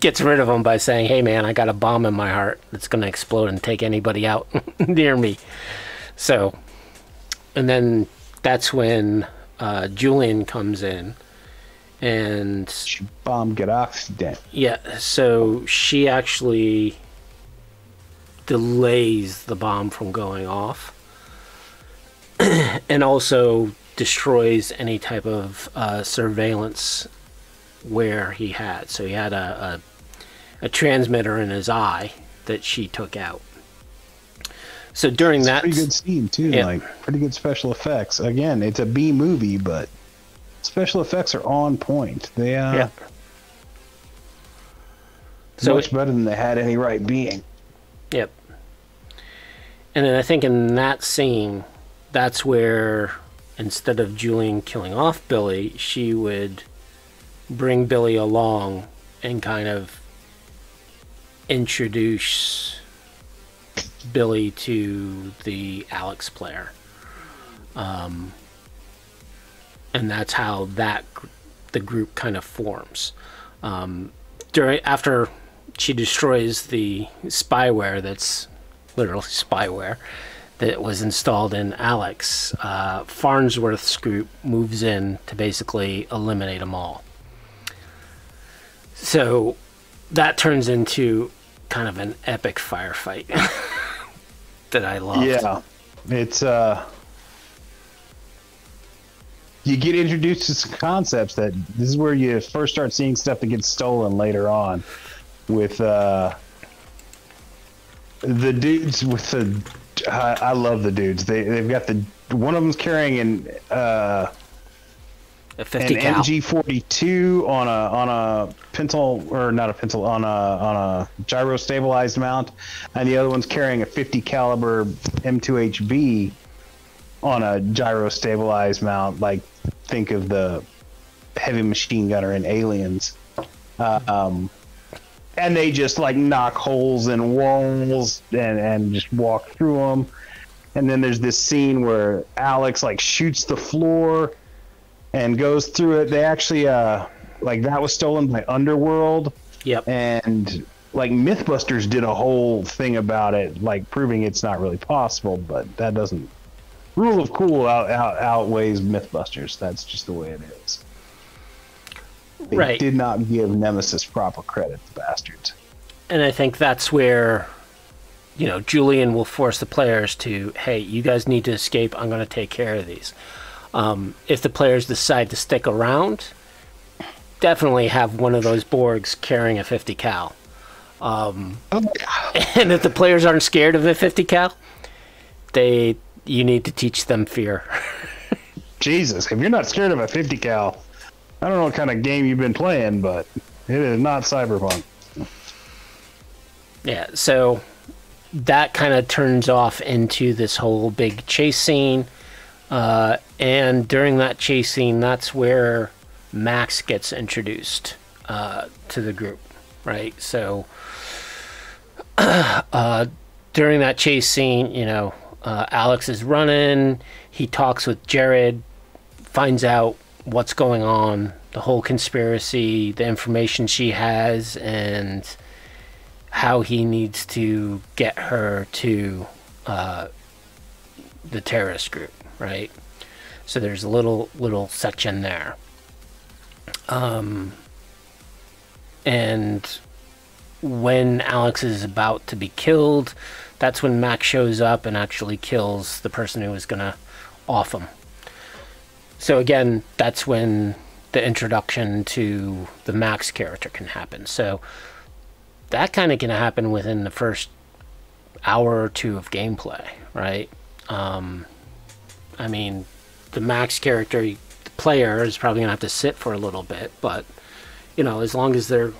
gets rid of him by saying, hey, man, I got a bomb in my heart that's going to explode and take anybody out near me. So, and then that's when Julian comes in. And she bomb get accident. Yeah, so she actually delays the bomb from going off, and also destroys any type of surveillance where he had. So he had a transmitter in his eye that she took out. So during that, pretty good scene too. Yeah. Like pretty good special effects. Again, it's a B movie, but special effects are on point. They yeah. So much better than they had any right being. Yep. And then I think in that scene, that's where instead of Julian killing off Billy, she would bring Billy along and kind of introduce Billy to the Alex player. And that's how the group kind of forms. After she destroys the spyware, that's literally spyware, that was installed in Alex, Farnsworth's group moves in to basically eliminate them all. So that turns into kind of an epic firefight that I loved. Yeah, it's you get introduced to some concepts that this is where you first start seeing stuff that gets stolen later on with the dudes with the I love the dudes. They've got one of them's carrying a 50 an cal. MG42 on a pencil, or not a pencil, on a gyro stabilized mount, and the other one's carrying a 50 caliber M2HB on a gyro stabilized mount. Like, think of the heavy machine gunner in Aliens. And they just like knock holes in walls and just walk through them. And then there's this scene where Alex like shoots the floor and goes through it. They actually like that was stolen by Underworld. Yep. And like Mythbusters did a whole thing about it, like proving it's not really possible, but that doesn't. Rule of Cool outweighs Mythbusters. That's just the way it is. They did not give Nemesis proper credit, the bastards. And I think that's where, Julian will force the players to, hey, you guys need to escape. I'm going to take care of these. If the players decide to stick around, definitely have one of those Borgs carrying a 50 cal. And if the players aren't scared of a 50 cal, you need to teach them fear. Jesus, if you're not scared of a 50 cal, I don't know what kind of game you've been playing, but it is not Cyberpunk. Yeah, so that kind of turns off into this whole big chase scene. And during that chase scene, that's where Max gets introduced to the group, right? So during that chase scene, Alex is running. He talks with Jared, finds out what's going on, the whole conspiracy, the information she has, and how he needs to get her to the terrorist group, right? So there's a little section there. And when Alex is about to be killed, that's when Max shows up and actually kills the person who was going to off him. So again, that's when the introduction to the Max character can happen. So that kind of can happen within the first hour or two of gameplay, right? I mean, the Max character, the player is probably going to have to sit for a little bit, but, as long as they're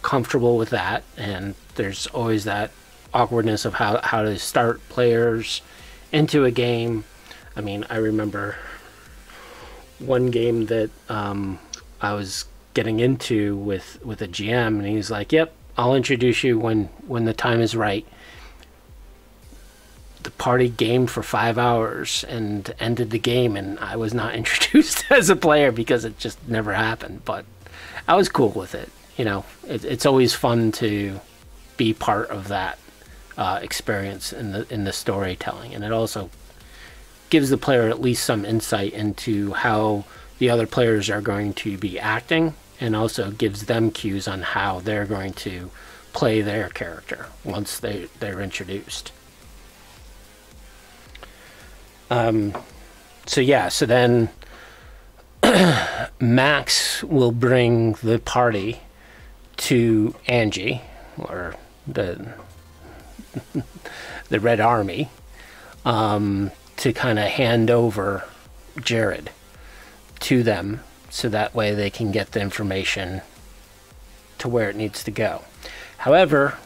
comfortable with that, and there's always that awkwardness of how to start players into a game. I mean, I remember one game that I was getting into with a GM, and he's like, "Yep, I'll introduce you when the time is right. the party gamed for 5 hours and ended the game, and I was not introduced as a player because it just never happened. But I was cool with it. You know, it's always fun to be part of that experience in the storytelling, and it also gives the player at least some insight into how the other players are going to be acting, and also gives them cues on how they're going to play their character once they're introduced. So then Max will bring the party to Angie, or the Red Army, to kind of hand over Jared to them, so that way they can get the information to where it needs to go. However,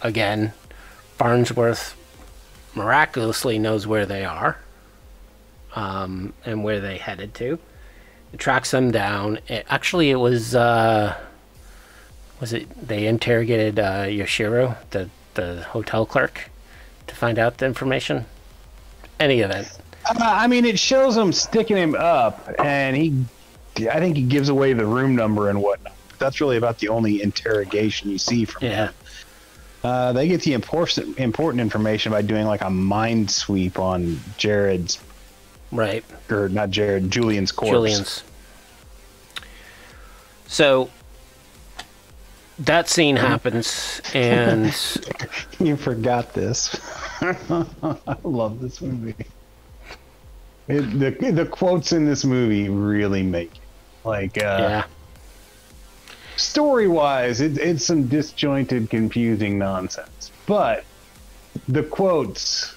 again, Farnsworth miraculously knows where they are, and where they headed to. It tracks them down. It was it they interrogated Yoshiro, the hotel clerk, to find out the information? Any of it. I mean, it shows them sticking him up, and I think he gives away the room number and whatnot. That's really about the only interrogation you see from him. They get the important information by doing like a mind sweep on Jared's, right? Or not Jared, Julian's corpse. Julian's. So that scene happens, and you forgot this. I love this movie. The quotes in this movie really make it. Like, story-wise, it's some disjointed, confusing nonsense. But the quotes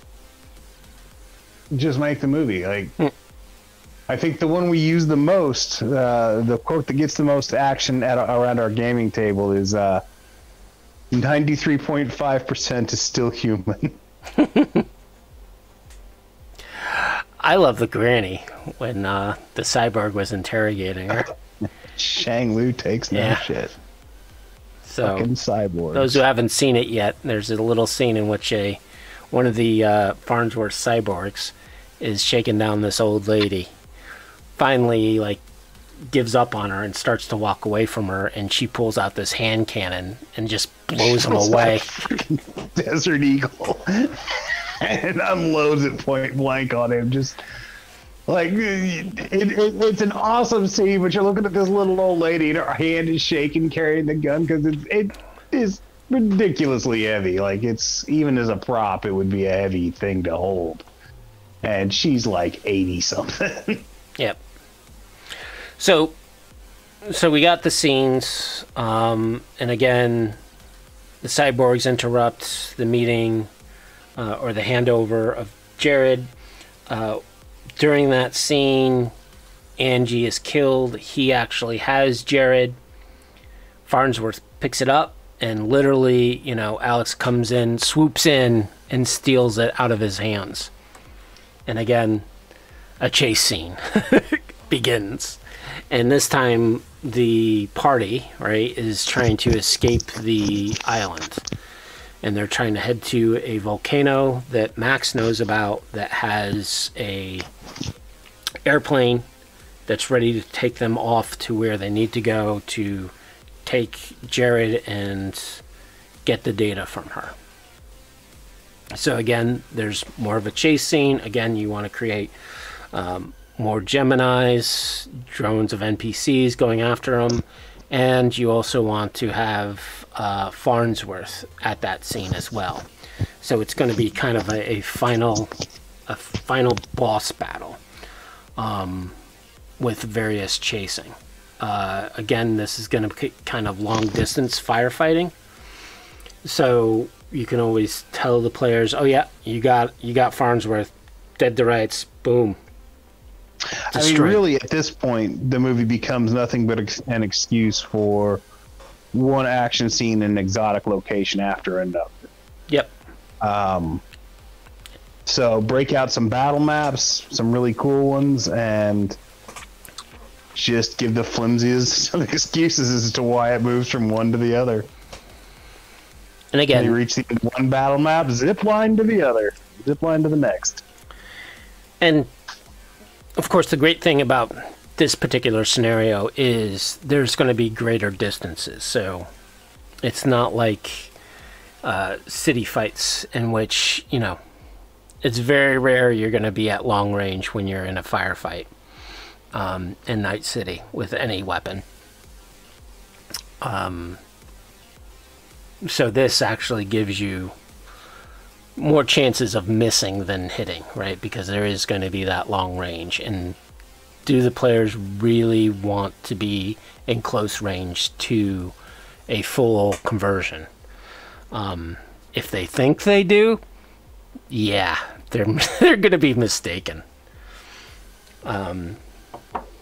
just make the movie. Like, I think the one we use the most, the quote that gets the most action around our gaming table is 93.5% is still human. I love the granny when the cyborg was interrogating her. Shang Lu takes no shit. So, fucking cyborg. Those who haven't seen it yet, there's a little scene in which one of the Farnsworth cyborgs is shaking down this old lady. Finally, like, gives up on her and starts to walk away from her, and she pulls out this hand cannon and just blows him away. Desert Eagle. And unloads it point blank on him. Just like it's an awesome scene, but you're looking at this little old lady and her hand is shaking carrying the gun because it is ridiculously heavy. Like, it's, even as a prop, it would be a heavy thing to hold. And she's like 80 something. Yep. So we got the scenes, and again, the cyborgs interrupt the meeting, or the handover of Jared. During that scene, Angie is killed. He actually has Jared. Farnsworth picks it up, and literally, Alex comes in, swoops in, and steals it out of his hands. And again, a chase scene begins. And this time, the party, right, is trying to escape the island. And they're trying to head to a volcano that Max knows about that has a airplane that's ready to take them off to where they need to go to take Jared and get the data from her. So again, there's more of a chase scene. Again, you want to create more Geminis, drones of NPCs going after them. And you also want to have Farnsworth at that scene as well. So it's going to be kind of a final boss battle with various chasing. Again, this is going to be kind of long distance firefighting. So you can always tell the players, oh yeah, you got Farnsworth, dead to rights, boom. I mean, really, at this point, the movie becomes nothing but an excuse for one action scene in an exotic location after another. Yep. So break out some battle maps, some really cool ones, and just give the flimsiest of excuses as to why it moves from one to the other. And again, you reach the one battle map, zip line to the other. zip line to the next. And of course, the great thing about this particular scenario is there's going to be greater distances. So it's not like city fights in which, you know, it's very rare you're going to be at long range when you're in a firefight in Night City with any weapon. So this actually gives you more chances of missing than hitting, right? Because there is going to be that long range. And do the players really want to be in close range to a full conversion? If they think they do, yeah, they're going to be mistaken.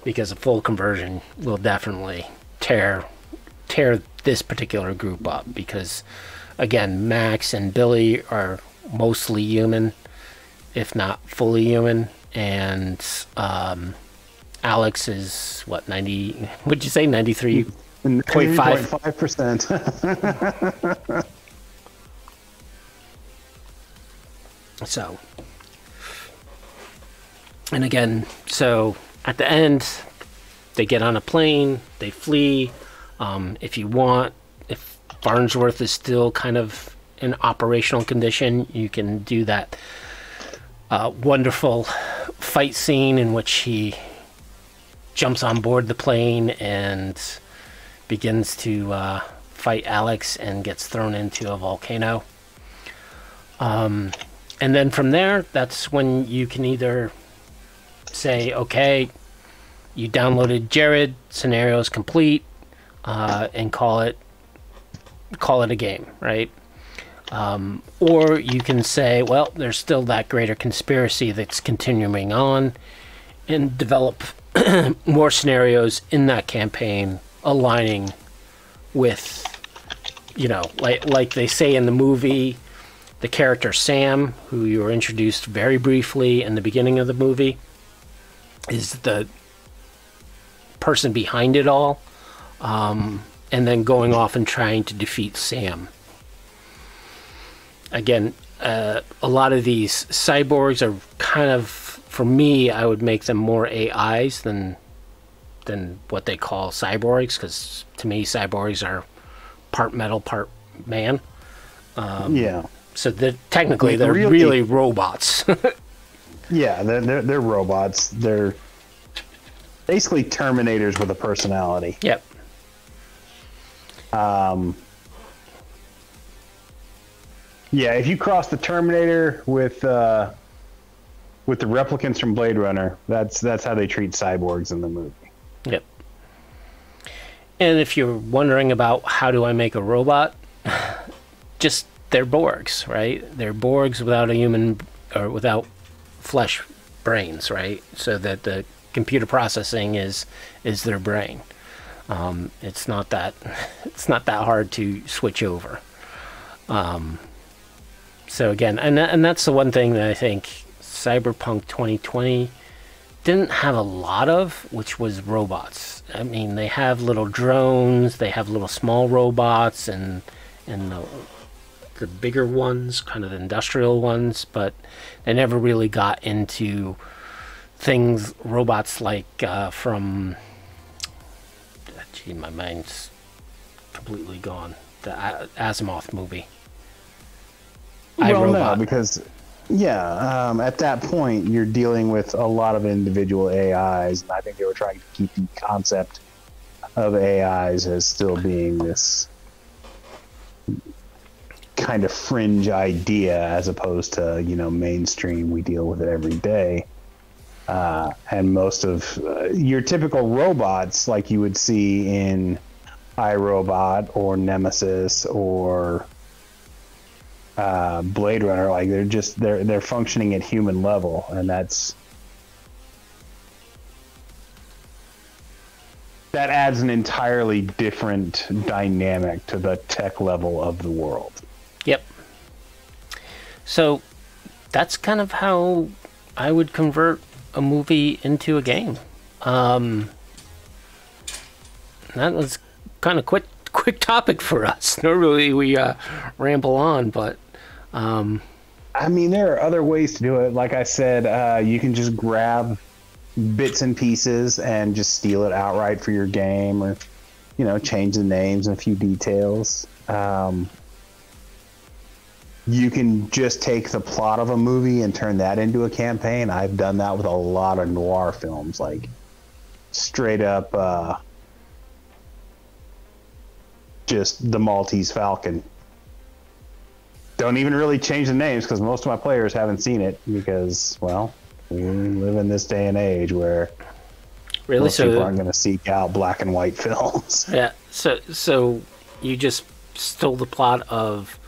Because a full conversion will definitely tear this particular group up. Because again, Max and Billy are mostly human, if not fully human, and Alex is what, 90? What'd you say, 93.5%? So, and again, so at the end, they get on a plane, they flee. If you want, if Farnsworth is still kind of in operational condition, you can do that wonderful fight scene in which he jumps on board the plane and begins to fight Alex and gets thrown into a volcano. And then from there, that's when you can either say, okay, you downloaded Jared, scenario's complete, and call it a game, right? Or you can say, well, there's still that greater conspiracy that's continuing on, and develop more scenarios in that campaign aligning with, you know, like they say in the movie, the character Sam, who you were introduced very briefly in the beginning of the movie, is the person behind it all, and then going off and trying to defeat Sam. Again, a lot of these cyborgs are kind of, for me, I would make them more AIs than what they call cyborgs, because to me, cyborgs are part metal, part man. Yeah. So technically, they're really robots. Yeah, they're robots. They're basically Terminators with a personality. Yep. Yeah, if you cross the Terminator with the replicants from Blade Runner, that's how they treat cyborgs in the movie. Yep. And if you're wondering about how do I make a robot, just they're Borgs, right? They're Borgs without a human or without flesh brains, right? So that the computer processing is their brain. It's not that hard to switch over. So again, and that's the one thing that I think Cyberpunk 2020 didn't have a lot of, which was robots. I mean, they have little drones, they have little small robots, and the bigger ones, kind of the industrial ones, but they never really got into things, robots like from... Gee, my mind's completely gone. The Asimov movie. Well, no, because, yeah, at that point, you're dealing with a lot of individual AIs, and I think they were trying to keep the concept of AIs as still being this kind of fringe idea, as opposed to, you know, mainstream, we deal with it every day. And most of your typical robots, like you would see in iRobot or Nemesis or Blade Runner, like they're functioning at human level, and that adds an entirely different dynamic to the tech level of the world. Yep. So that's kind of how I would convert a movie into a game. That was kind of quick topic for us. Normally we ramble on, but I mean, there are other ways to do it. Like I said, you can just grab bits and pieces and just steal it outright for your game, or change the names and a few details. You can just take the plot of a movie and turn that into a campaign. I've done that with a lot of noir films, like straight up just the Maltese Falcon. Don't even really change the names because most of my players haven't seen it because, well, we live in this day and age where most people aren't going to seek out black and white films. Yeah. So you just stole the plot of,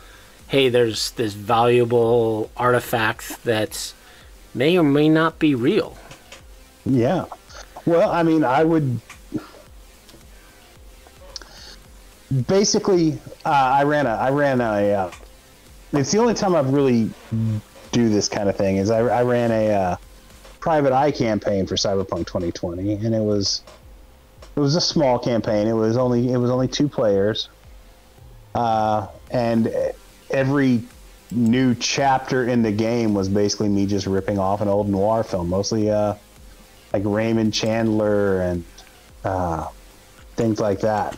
hey, there's this valuable artifact that may or may not be real. Yeah. Well, I mean, I would basically I ran a it's the only time I've really do this kind of thing is I ran a private eye campaign for Cyberpunk 2020, and it was a small campaign. It was only 2 players, and every new chapter in the game was basically me just ripping off an old noir film, mostly like Raymond Chandler and things like that.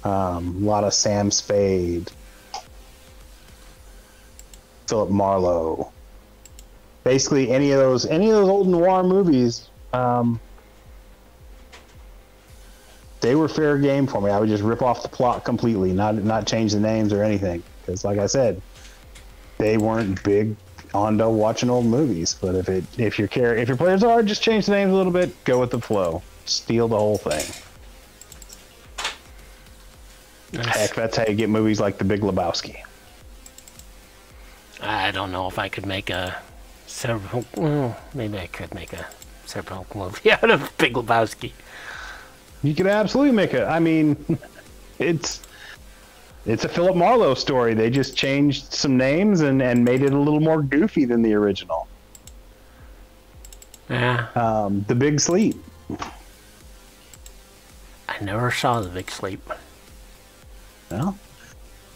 A lot of Sam Spade, Philip Marlowe, basically any of those old noir movies. They were fair game for me. I would just rip off the plot completely, not change the names or anything, because like I said, they weren't big onto watching old movies. But if your players are, just change the names a little bit, go with the flow, steal the whole thing. Nice. Heck, that's how you get movies like The Big Lebowski. I don't know if I could make a Cyberpunk. Well, maybe I could make a Cyberpunk movie out of Big Lebowski. You could absolutely make it. I mean, it's a Philip Marlowe story. They just changed some names and made it a little more goofy than the original. Yeah. The Big Sleep. I never saw The Big Sleep. Well,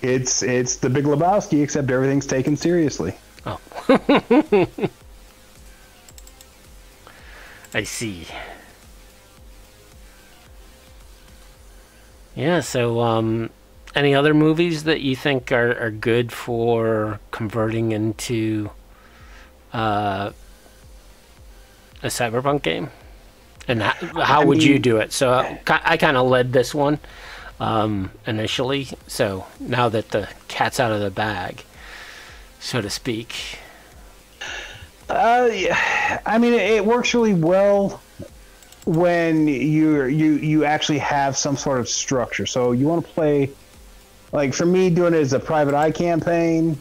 it's The Big Lebowski, except everything's taken seriously. Oh. I see. Yeah, so any other movies that you think are good for converting into a Cyberpunk game? And how would you do it? So I kind of led this one initially, so now that the cat's out of the bag, so to speak. Yeah. I mean, it works really well when you actually have some sort of structure. So you want to play, like for me doing it as a private eye campaign,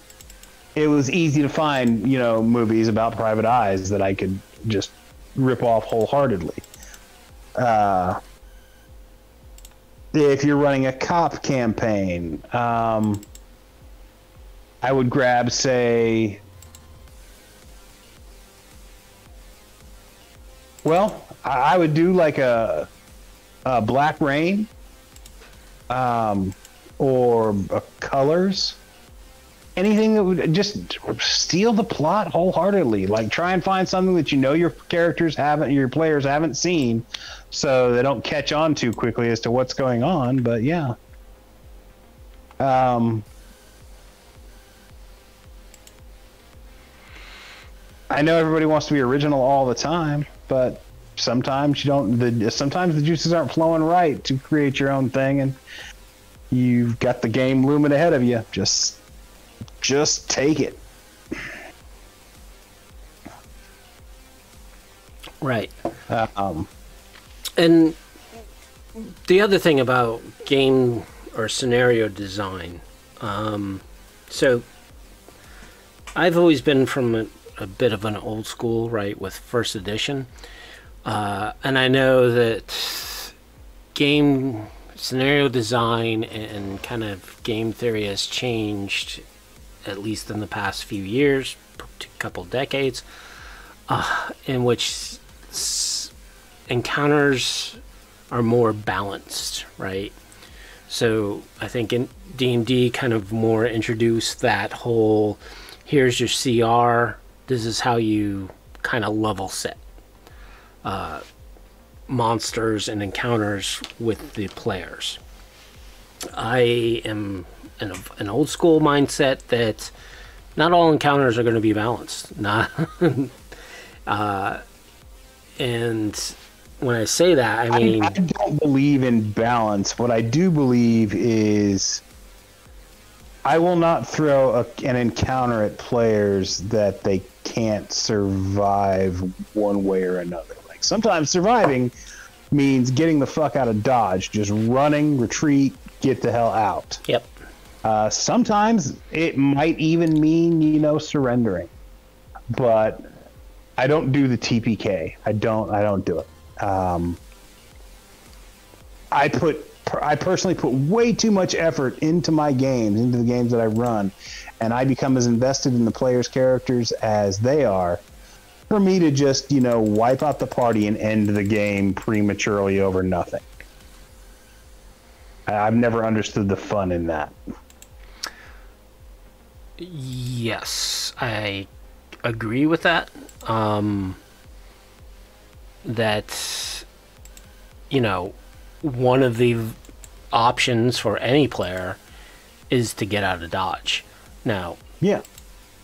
it was easy to find, movies about private eyes that I could just rip off wholeheartedly. If you're running a cop campaign, I would grab, say, well, I would do like a Black Rain, or a Colors, anything that would just steal the plot wholeheartedly. Like try and find something that your players haven't seen, so they don't catch on too quickly as to what's going on. But yeah, I know everybody wants to be original all the time, but sometimes you don't. Sometimes the juices aren't flowing right to create your own thing, and you've got the game looming ahead of you. Just take it. Right. And the other thing about game or scenario design, so I've always been from a bit of an old school, right, with first edition. And I know that game scenario design and kind of game theory has changed, at least in the past few years, a couple decades, in which encounters are more balanced, right? So I think in D&D kind of more introduced that whole here's your CR. This is how you kind of level set monsters and encounters with the players. I am an old school mindset that not all encounters are going to be balanced. Not, and when I say that, I mean... I don't believe in balance. What I do believe is I will not throw an encounter at players that they can't survive one way or another. Like, sometimes surviving means getting the fuck out of Dodge. Just running, retreat, get the hell out. Yep. Sometimes it might even mean, surrendering. But I don't do the TPK. I don't do it. I personally put way too much effort into my games, into the games that I run, and I become as invested in the players' characters as they are, for me to just, wipe out the party and end the game prematurely over nothing. I've never understood the fun in that. Yes, I agree with that. That, one of the options for any player is to get out of Dodge. Now, yeah,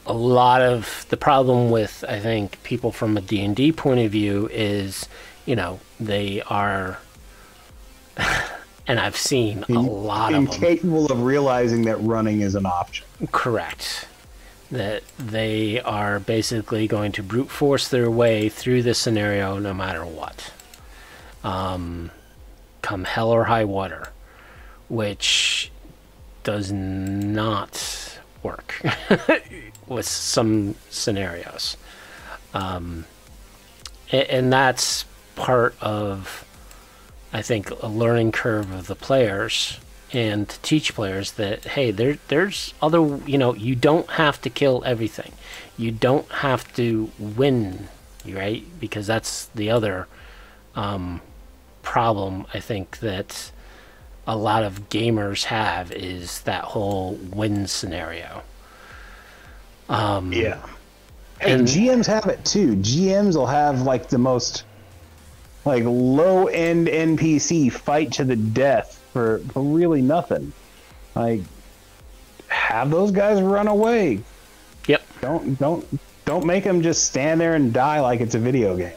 a lot of the problem with, I think, people from a D&D point of view is, they are, and I've seen a lot of them, incapable of realizing that running is an option. Correct. That they are basically going to brute force their way through this scenario no matter what. Come hell or high water, which does not work with some scenarios. And that's part of, I think, a learning curve of the players, and to teach players that, hey, there's other, you don't have to kill everything. You don't have to win, right? Because that's the other problem, I think, that a lot of gamers have, is that whole win scenario. Yeah. Hey, and GMs have it too. GMs will have like the most low-end NPC fight to the death for really nothing. Like, have those guys run away. Yep. Don't make them just stand there and die like it's a video game.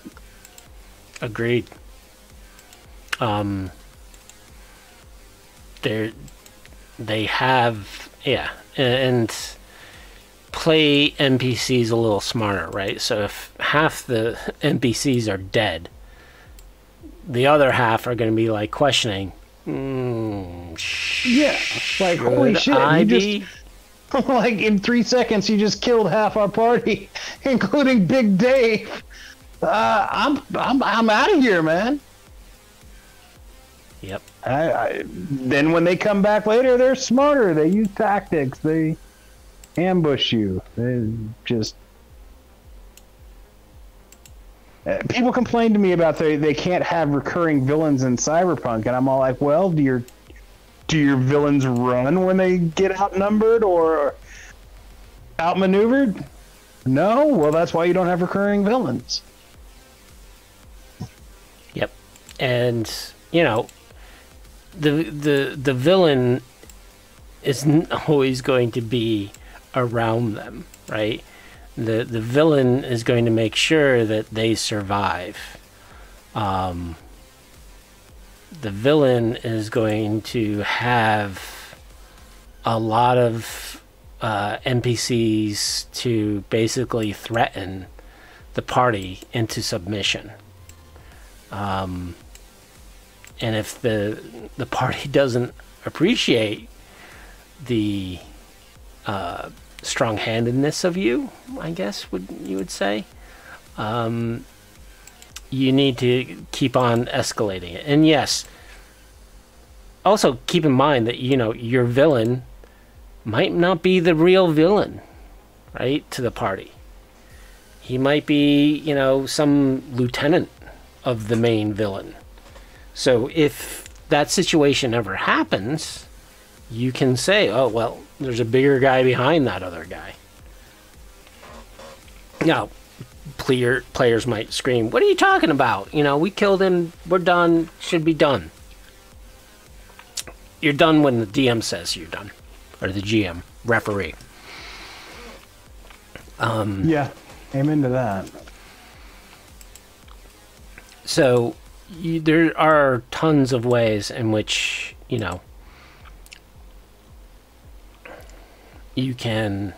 Agreed. They have, and play NPCs a little smarter, right? So if half the NPCs are dead, the other half are going to be like questioning, yeah, like, holy shit, like, in 3 seconds you just killed half our party, including Big Dave. I'm out of here, man. Yep. Then when they come back later, they're smarter. They use tactics. They ambush you. They just... people complain to me about they can't have recurring villains in Cyberpunk, and I'm all like, well, do your villains run when they get outnumbered or outmaneuvered? No? Well, that's why you don't have recurring villains. Yep. And, the villain isn't always going to be around them, right? The villain is going to make sure that they survive. The villain is going to have a lot of NPCs to basically threaten the party into submission. And if the party doesn't appreciate the strong-handedness of you, I guess you would say, you need to keep on escalating it. And yes, also keep in mind that your villain might not be the real villain, right, to the party. He might be some lieutenant of the main villain. So if that situation ever happens, you can say, oh, well, there's a bigger guy behind that other guy. Now, players might scream, "What are you talking about? You know, we killed him. We're done. Should be done." You're done when the DM says you're done, or the GM, referee. Yeah, amen to that. So there are tons of ways in which, you know, you can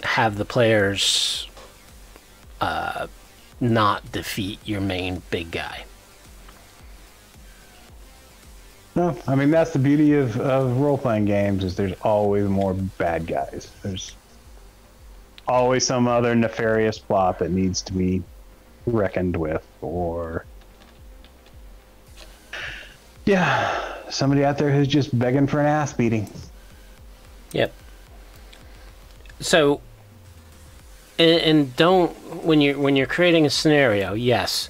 have the players not defeat your main big guy. No, I mean, that's the beauty of role-playing games, is there's always more bad guys. There's always some other nefarious plot that needs to be reckoned with, or yeah, somebody out there who's just begging for an ass beating. Yep. So, and don't, when you're creating a scenario, yes,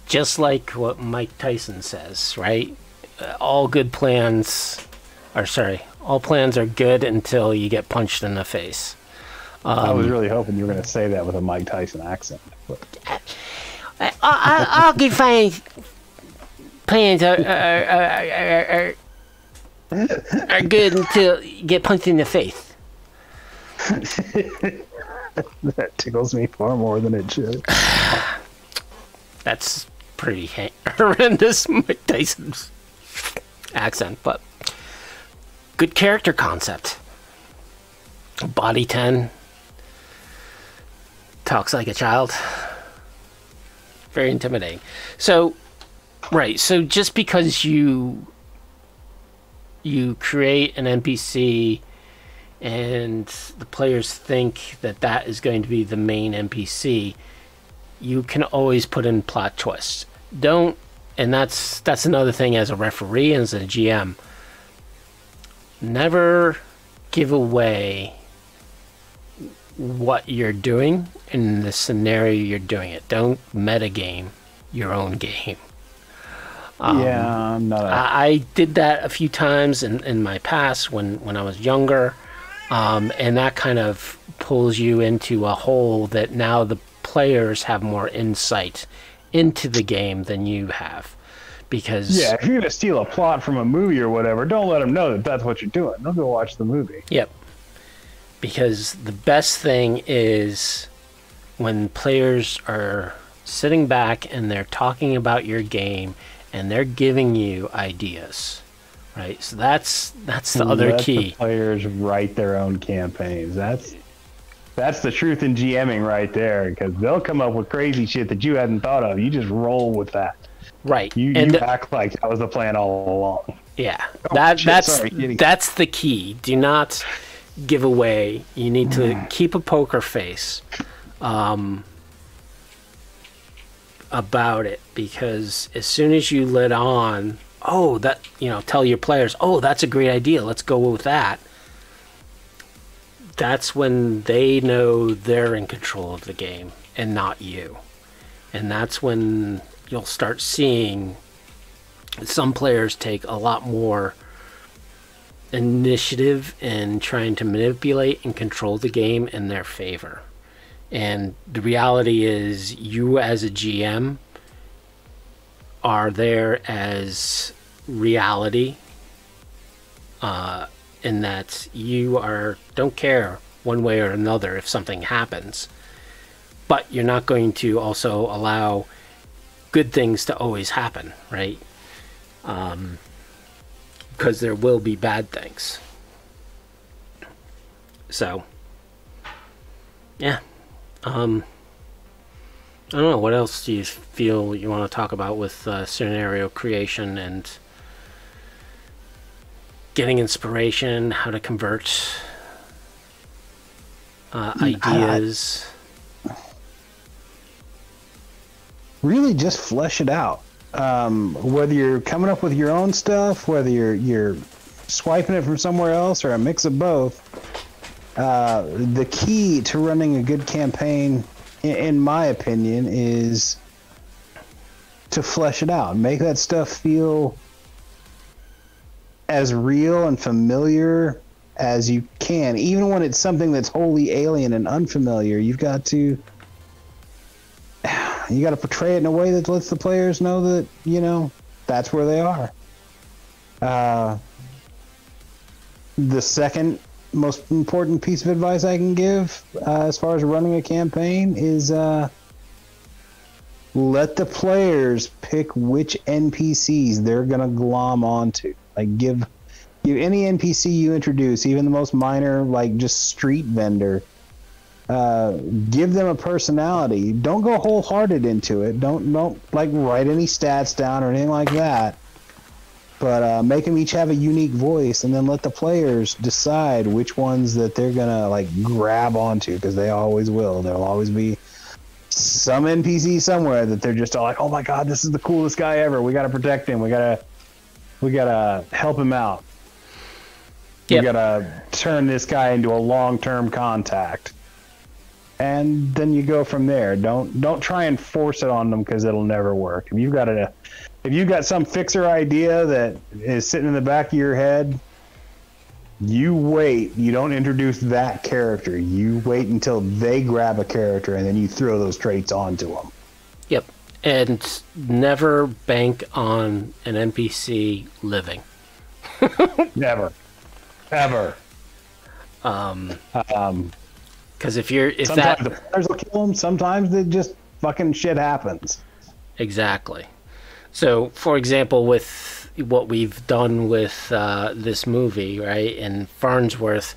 just like what Mike Tyson says, right? All plans are good until you get punched in the face. I was really hoping you were going to say that with a Mike Tyson accent. All good plans are good until you get punched in the face. That tickles me far more than it should. That's pretty horrendous, Mike Tyson's accent, but good character concept. Body 10 talks like a child. Very intimidating. So, right. So just because you create an NPC and the players think that is going to be the main NPC, you can always put in plot twists. Don't, and that's another thing as a referee and as a GM. Never give away what you're doing in the scenario you're doing it. Don't metagame your own game. Yeah, I'm not. I did that a few times in my past when I was younger, and that kind of pulls you into a hole that now the players have more insight into the game than you have. Because yeah, if you're gonna steal a plot from a movie or whatever, don't let them know that that's what you're doing. They'll go watch the movie. Yep. Because the best thing is when players are sitting back and they're talking about your game and they're giving you ideas, right? So that's the other key. The players write their own campaigns. That's the truth in GMing right there, because they'll come up with crazy shit that you hadn't thought of. You just roll with that. Right. You act like that was the plan all along. Yeah. Oh, that's the key. Do not give away. You need to keep a poker face about it, because as soon as you let on, tell your players, oh, that's a great idea, let's go with that. That's when they know they're in control of the game and not you. And that's when you'll start seeing some players take a lot more initiative in trying to manipulate and control the game in their favor. And the reality is, you as a GM are there as reality, in that you don't care one way or another if something happens, but you're not going to also allow good things to always happen, right? Because there will be bad things. So, yeah. I don't know, what else do you feel you want to talk about with scenario creation and getting inspiration, how to convert ideas? Really just flesh it out. Whether you're coming up with your own stuff, whether you're swiping it from somewhere else, or a mix of both. The key to running a good campaign, in my opinion, is to flesh it out. Make that stuff feel as real and familiar as you can, even when it's something that's wholly alien and unfamiliar. You got to portray it in a way that lets the players know that, you know, that's where they are. The second most important piece of advice I can give as far as running a campaign is let the players pick which NPCs they're gonna glom onto. Like give any NPC you introduce, even the most minor, like just street vendor, give them a personality. Don't go wholehearted into it. Don't like write any stats down or anything like that. But make them each have a unique voice, and then let the players decide which ones that they're gonna like grab onto, because they always will. There'll always be some NPC somewhere that they're just all like, "Oh my God, this is the coolest guy ever. We gotta protect him. We gotta help him out. Yep. We gotta turn this guy into a long-term contact." And then you go from there. Don't try and force it on them, because it'll never work. If you've got some fixer idea that is sitting in the back of your head, you wait. You don't introduce that character. You wait until they grab a character, and then you throw those traits onto them. Yep. And never bank on an NPC living. Never. Ever. Because if sometimes the players will kill them, sometimes it just fucking shit happens. Exactly. So, for example, with what we've done with this movie, right, and Farnsworth,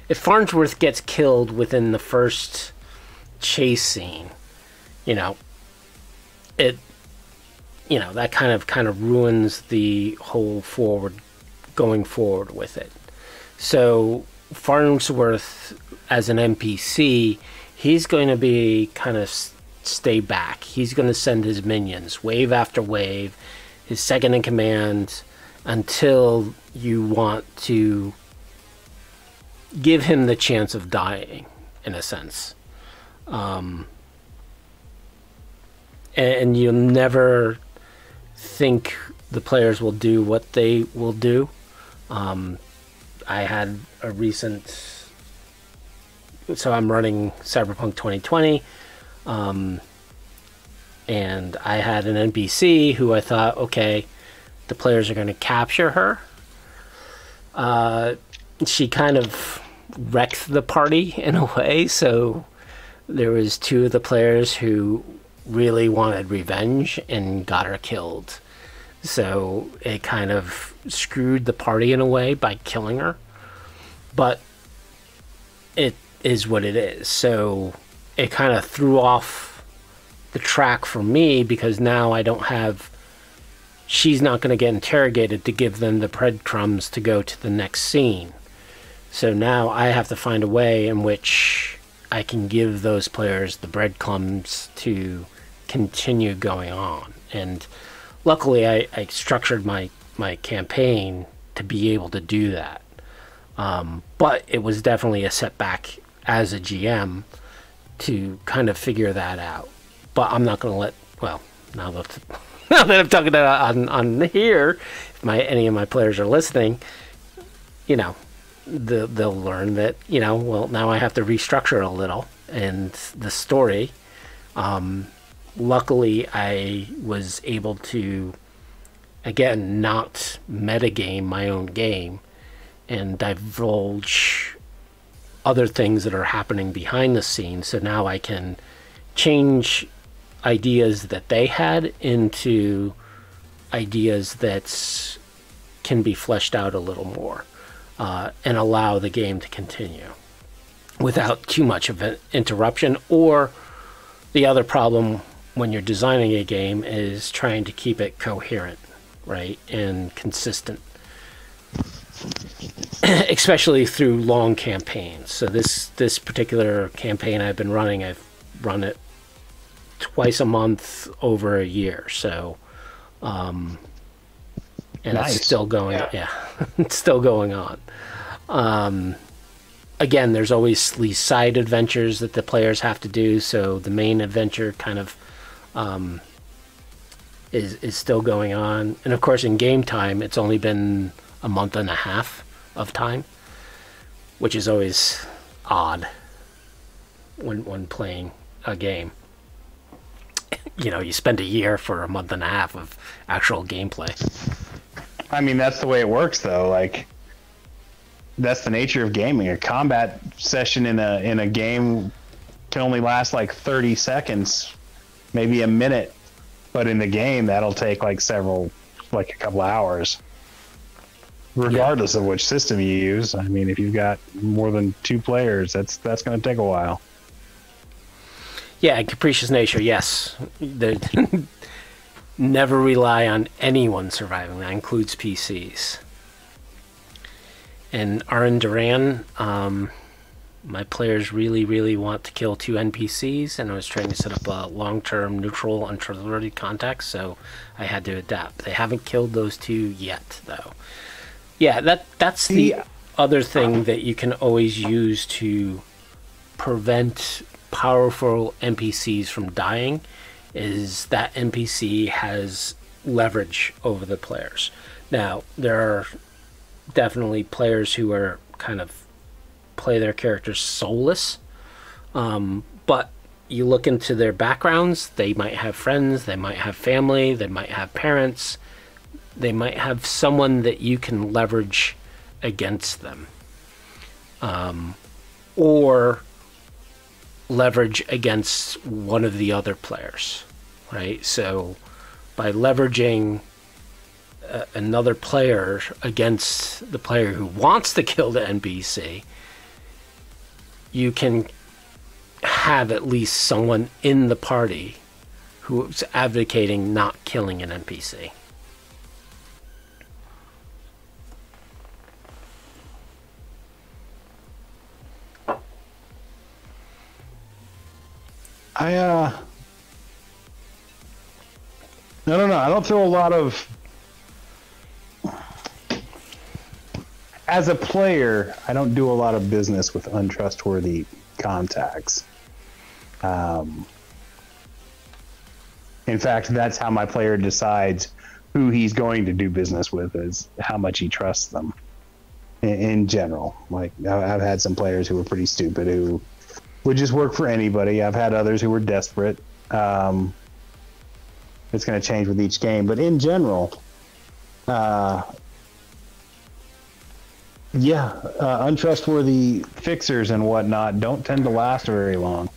if Farnsworth gets killed within the first chase scene, that kind of ruins the whole going forward with it. So Farnsworth, as an NPC, he's going to be kind of stay back. He's going to send his minions wave after wave, his second in command, until you want to give him the chance of dying, in a sense. And you'll never think the players will do what they will do. I had a recent... So I'm running Cyberpunk 2020. And I had an NPC who I thought, okay, the players are going to capture her. She kind of wrecked the party in a way. So there was two of the players who really wanted revenge and got her killed. So it kind of screwed the party in a way by killing her. But it is what it is. So it kind of threw off the track for me, because now I don't have... She's not going to get interrogated to give them the breadcrumbs to go to the next scene. So now I have to find a way in which I can give those players the breadcrumbs to continue going on. And luckily I structured my campaign to be able to do that. But it was definitely a setback as a GM to kind of figure that out. But I'm not going to let... Well, now that I'm talking on here, if any of my players are listening, they'll learn that, well, now I have to restructure a little. And the story, luckily I was able to, again, not metagame my own game and divulge other things that are happening behind the scenes. So now I can change ideas that they had into ideas that can be fleshed out a little more, and allow the game to continue without too much of an interruption. Or the other problem when you're designing a game is trying to keep it coherent, right, and consistent, especially through long campaigns. So this particular campaign I've been running, I've run it twice a month over a year. So and nice. It's still going. Yeah, it's still going on. Again, there's always these side adventures that the players have to do, so the main adventure kind of is still going on. And of course, in game time, it's only been a month and a half of time, which is always odd when playing a game. You know, you spend a year for a month and a half of actual gameplay. I mean, that's the way it works, though. Like, that's the nature of gaming. A combat session in a game can only last like 30 seconds, maybe a minute. But in the game, that'll take like a couple hours. Regardless of which system you use. I mean, if you've got more than 2 players, that's going to take a while. Yeah, capricious nature, yes. Never rely on anyone surviving. That includes PCs. And Aran Duran, my players really, really want to kill 2 NPCs, and I was trying to set up a long-term, neutral, untrustworthy context, so I had to adapt. They haven't killed those 2 yet, though. Yeah, that's the other thing that you can always use to prevent powerful NPCs from dying, is that NPC has leverage over the players. Now, there are definitely players who are kind of play their characters soulless, but you look into their backgrounds, they might have friends, they might have family, they might have parents, they might have someone that you can leverage against them, or leverage against one of the other players, right? So by leveraging another player against the player who wants to kill the NPC, you can have at least someone in the party who's advocating not killing an NPC. I don't know. I don't throw a lot of... As a player, I don't do a lot of business with untrustworthy contacts. In fact, that's how my player decides who he's going to do business with, is how much he trusts them. In general. Like, I've had some players who were pretty stupid who would just work for anybody. I've had others who were desperate. It's going to change with each game, but in general, untrustworthy fixers and whatnot don't tend to last very long.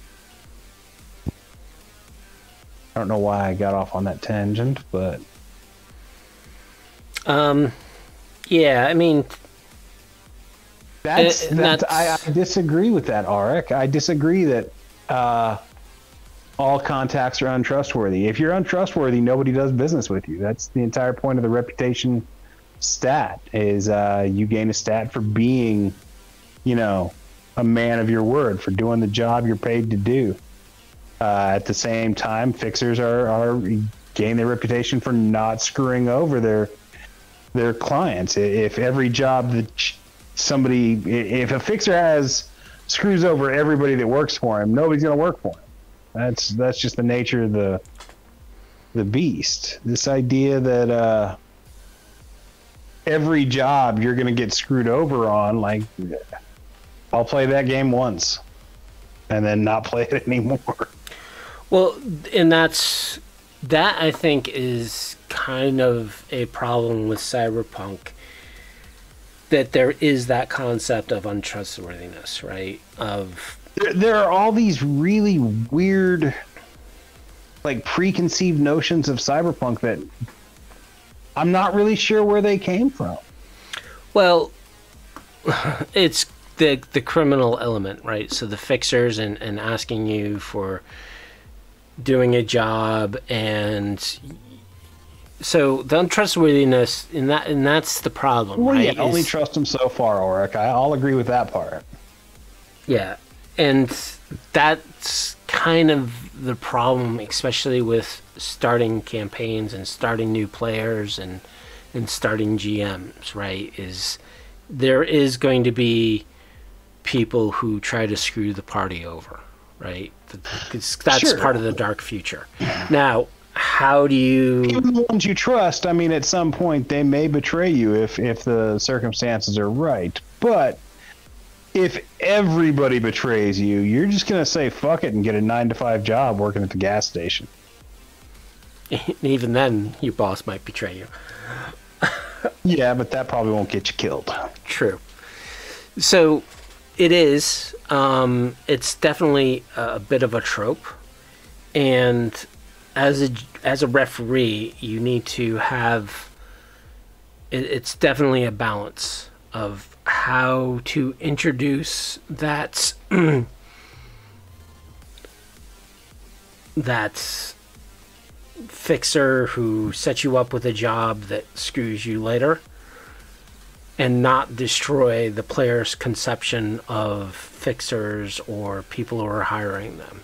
I don't know why I got off on that tangent, but yeah, I mean, I disagree with that, Arik. I disagree that all contacts are untrustworthy. If you're untrustworthy, nobody does business with you. That's the entire point of the reputation stat, is you gain a stat for being, a man of your word, for doing the job you're paid to do. At the same time, fixers are gain their reputation for not screwing over their clients. If every job that if a fixer screws over everybody that works for him, nobody's going to work for him. That's just the nature of the beast. This idea that every job you're going to get screwed over on, like, I'll play that game once and then not play it anymore. Well, and that I think is kind of a problem with Cyberpunk, that there is that concept of untrustworthiness, right? There are all these really weird, like, preconceived notions of Cyberpunk that I'm not really sure where they came from. Well, it's the criminal element, right? So the fixers and asking you for doing a job, and so the untrustworthiness and that's the problem, well, right? Yeah, only trust them so far, Arik. I'll agree with that part. Yeah, and that's kind of the problem, especially with starting campaigns and starting new players and starting GMs, right? Is there is going to be people who try to screw the party over, right? That's sure. Part of the dark future. Now, how do you... Even the ones you trust, I mean, at some point they may betray you if the circumstances are right. But if everybody betrays you, you're just going to say fuck it and get a 9-to-5 job working at the gas station. Even then, your boss might betray you. Yeah, but that probably won't get you killed. True. So it is. It's definitely a bit of a trope. And as a referee, you need to have... It's definitely a balance of how to introduce that that fixer who sets you up with a job that screws you later, and not destroy the player's conception of fixers or people who are hiring them,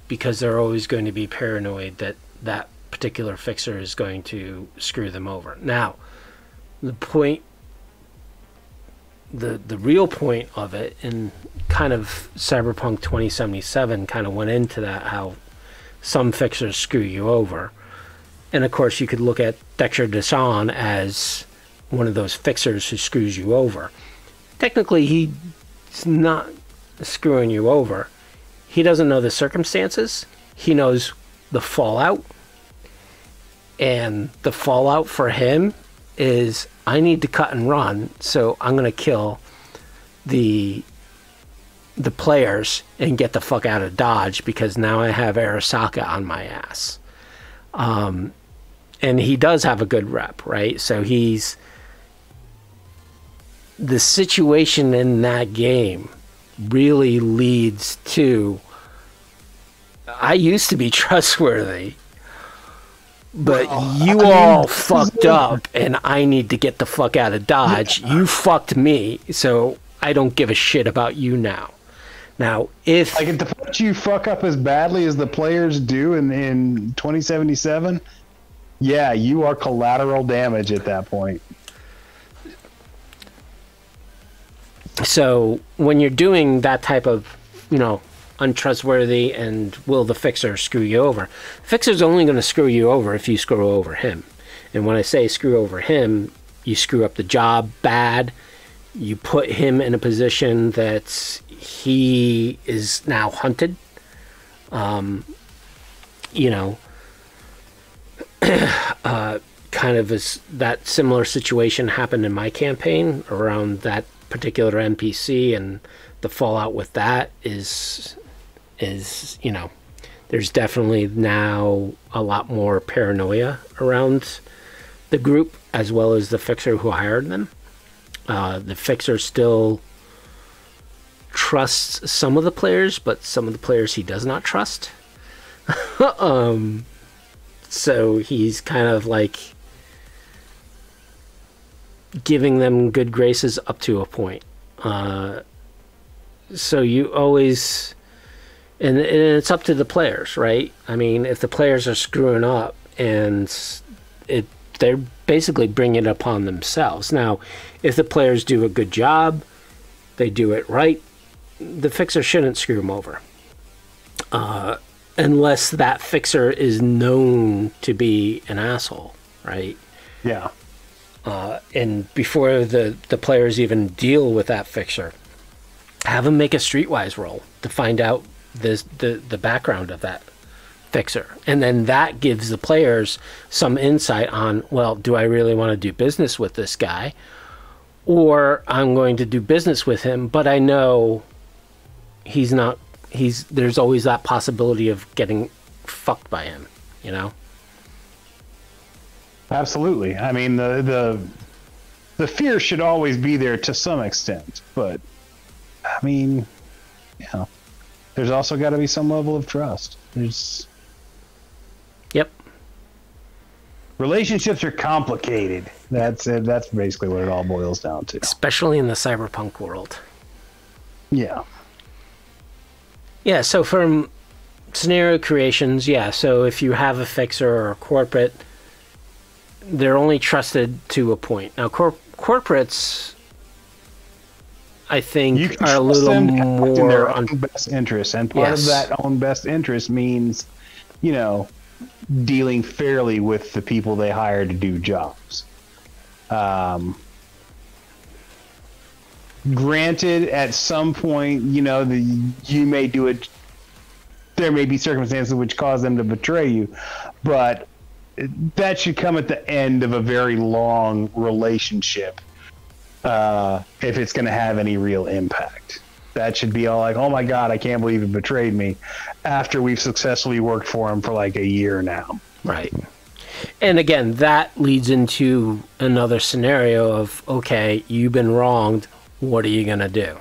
because they're always going to be paranoid that that particular fixer is going to screw them over. Now, the real point of it, and kind of Cyberpunk 2077 kind of went into that, how some fixers screw you over. And of course you could look at Dexter Deshawn as one of those fixers who screws you over. Technically he's not screwing you over. He doesn't know the circumstances. He knows the fallout. And the fallout for him is, I need to cut and run, so I'm going to kill the players and get the fuck out of Dodge, because now I have Arasaka on my ass. And he does have a good rep, right? So he's... The situation in that game really leads to... I used to be trustworthy, but you all fucked up, and I need to get the fuck out of Dodge. You fucked me, so I don't give a shit about you now. Now, if... Like, if the fact you fuck up as badly as the players do in 2077, yeah, you are collateral damage at that point. So, when you're doing that type of, untrustworthy and will the fixer screw you over, fixer's only going to screw you over if you screw over him. And when I say screw over him, you screw up the job bad, you put him in a position that he is now hunted. Kind of that similar situation happened in my campaign around that particular NPC, and the fallout with that is there's definitely now a lot more paranoia around the group, as well as the fixer who hired them. The fixer still trusts some of the players, but some of the players he does not trust. So he's kind of like giving them good graces up to a point. So you always... And it's up to the players, right? I mean, if the players are screwing up, and they're basically bringing it upon themselves. Now, if the players do a good job, they do it right, the fixer shouldn't screw them over. Unless that fixer is known to be an asshole, right? Yeah. And before the players even deal with that fixer, have them make a streetwise roll to find out the background of that fixer. And then that gives the players some insight on, well, do I really want to do business with this guy? Or I'm going to do business with him, but I know there's always that possibility of getting fucked by him, Absolutely. I mean, the fear should always be there to some extent, but I mean, there's also got to be some level of trust. Yep. Relationships are complicated. That's it. That's basically what it all boils down to. Especially in the cyberpunk world. Yeah. Yeah, so from scenario creations, so if you have a fixer or a corporate, they're only trusted to a point. Now, corporates, I think, are a little more in their own best interest, and part of that own best interest means, dealing fairly with the people they hire to do jobs. Granted, at some point, you know, you may do it. There may be circumstances which cause them to betray you, but that should come at the end of a very long relationship. If it's going to have any real impact, that should be all like, oh my God, I can't believe he betrayed me, after we've successfully worked for him for like a year now. Right. And again, that leads into another scenario of, okay, you've been wronged. What are you going to do?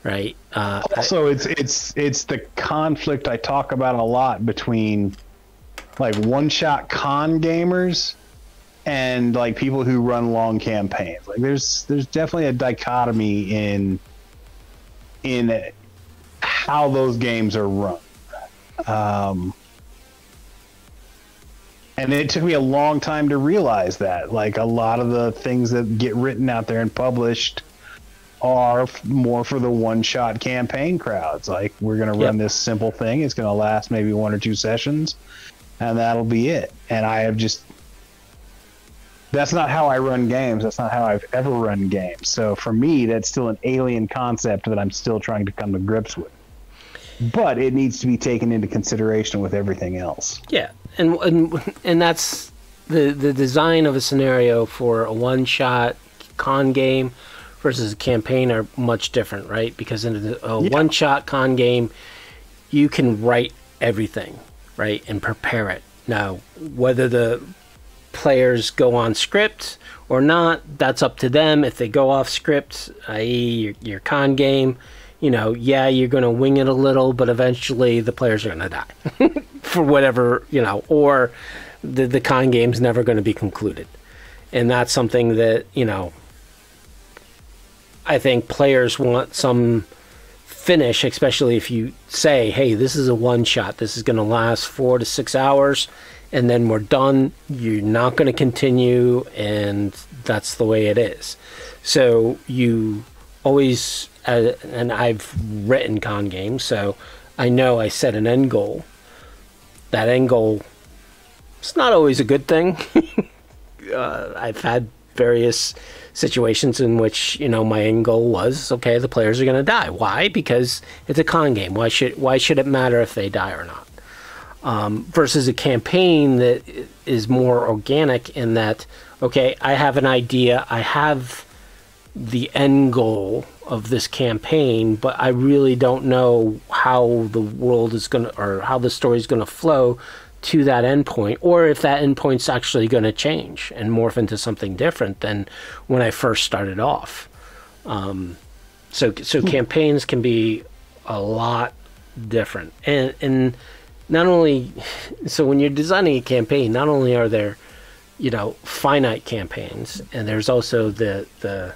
Right. Also, it's the conflict I talk about a lot between like one-shot con gamers and like people who run long campaigns. Like there's definitely a dichotomy in how those games are run. And it took me a long time to realize that. Like a lot of the things that get written out there and published are more for the one-shot campaign crowds. Like, we're going to run this simple thing. It's going to last maybe 1 or 2 sessions, and that'll be it. And I have just... That's not how I run games. That's not how I've ever run games. So for me, that's still an alien concept that I'm still trying to come to grips with. But it needs to be taken into consideration with everything else. Yeah, and that's the design of a scenario for a one-shot con game versus a campaign are much different, right? Because in a one-shot con game, you can write everything, right, and prepare it. Now, whether the players go on script or not, that's up to them. If they go off script, i.e. your con game, you know, yeah, you're going to wing it a little, but eventually the players are going to die for whatever, you know, or the con game's never going to be concluded. And that's something that, you know, I think players want some finish, especially if you say, hey, this is a one-shot. This is going to last 4 to 6 hours, and then we're done. You're not going to continue, and that's the way it is. So you always, and I've written con games, so I know I set an end goal. That end goal, it's not always a good thing. I've had various situations in which, you know, my end goal was, okay, the players are going to die. Why? Because it's a con game. Why should it matter if they die or not? Versus a campaign that is more organic in that, okay, I have an idea, I have the end goal of this campaign, but I really don't know how the world is going to, or how the story is going to flow to that endpoint, or if that endpoint's actually going to change and morph into something different than when I first started off. So campaigns can be a lot different, and not only, so when you're designing a campaign, not only are there, you know, finite campaigns, and there's also the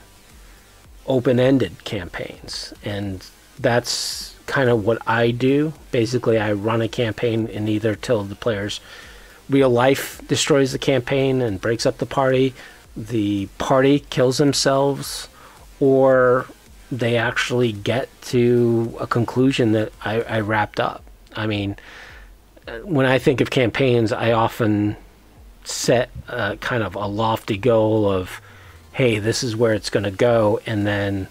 open-ended campaigns, and that's kind of what I do. Basically, I run a campaign in either till the player's real life destroys the campaign and breaks up the party kills themselves, or they actually get to a conclusion that I wrapped up. I mean, when I think of campaigns, I often set kind of a lofty goal of, hey, this is where it's going to go, and then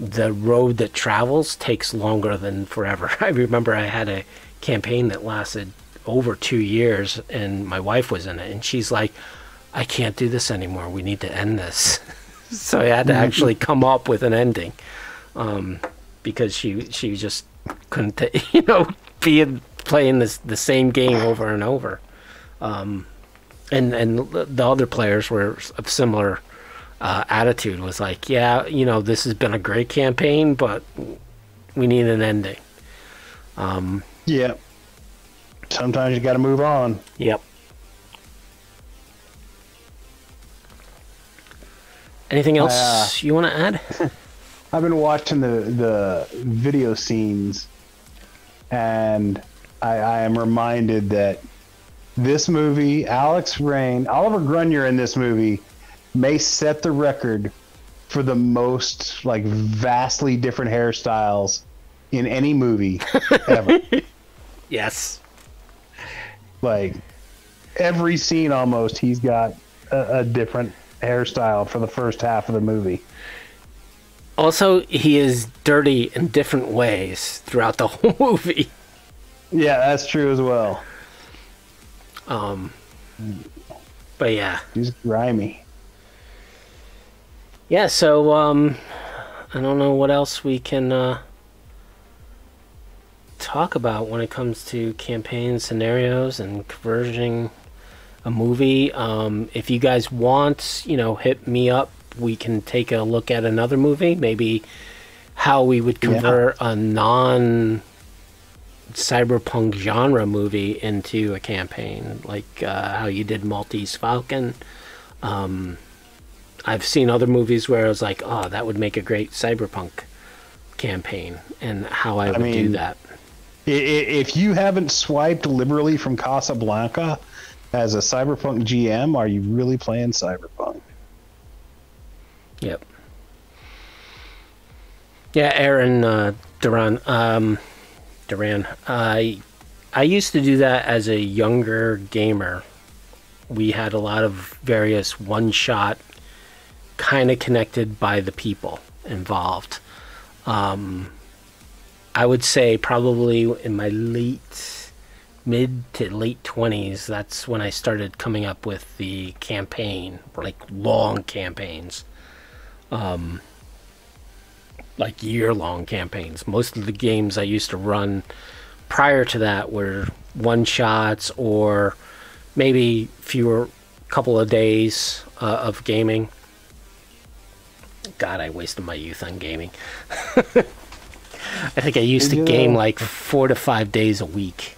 the road that travels takes longer than forever. I remember I had a campaign that lasted over 2 years, and my wife was in it, and she's like, I can't do this anymore. We need to end this. So I had to actually come up with an ending, because she just couldn't, you know, playing the same game over and over. And the other players were of similar attitude, was like, yeah, you know, this has been a great campaign, but we need an ending. Yeah. Sometimes you got to move on. Yep. Anything else you want to add? I've been watching the video scenes, and I am reminded that this movie, Oliver Grunier in this movie may set the record for the most, like, vastly different hairstyles in any movie ever. Yes. Like every scene almost, he's got a different hairstyle for the first half of the movie. Also, he is dirty in different ways throughout the whole movie. Yeah, that's true as well. But yeah. He's grimy. Yeah, so I don't know what else we can talk about when it comes to campaign scenarios and converting a movie. If you guys want, hit me up. We can take a look at another movie, maybe how we would convert a non-cyberpunk genre movie into a campaign, like how you did Maltese Falcon. I've seen other movies where I was like, oh, that would make a great cyberpunk campaign, and how I would do that. If you haven't swiped liberally from Casablanca as a cyberpunk GM, are you really playing cyberpunk? Yep. Yeah, Aaron Duran. I used to do that as a younger gamer. We had a lot of various one-shot, kind of connected by the people involved. I would say probably in my mid to late 20s, that's when I started coming up with the campaign, like long campaigns. Like year-long campaigns. Most of the games I used to run prior to that were one-shots or maybe couple of days of gaming. God, I wasted my youth on gaming. I think I used to game like 4 to 5 days a week.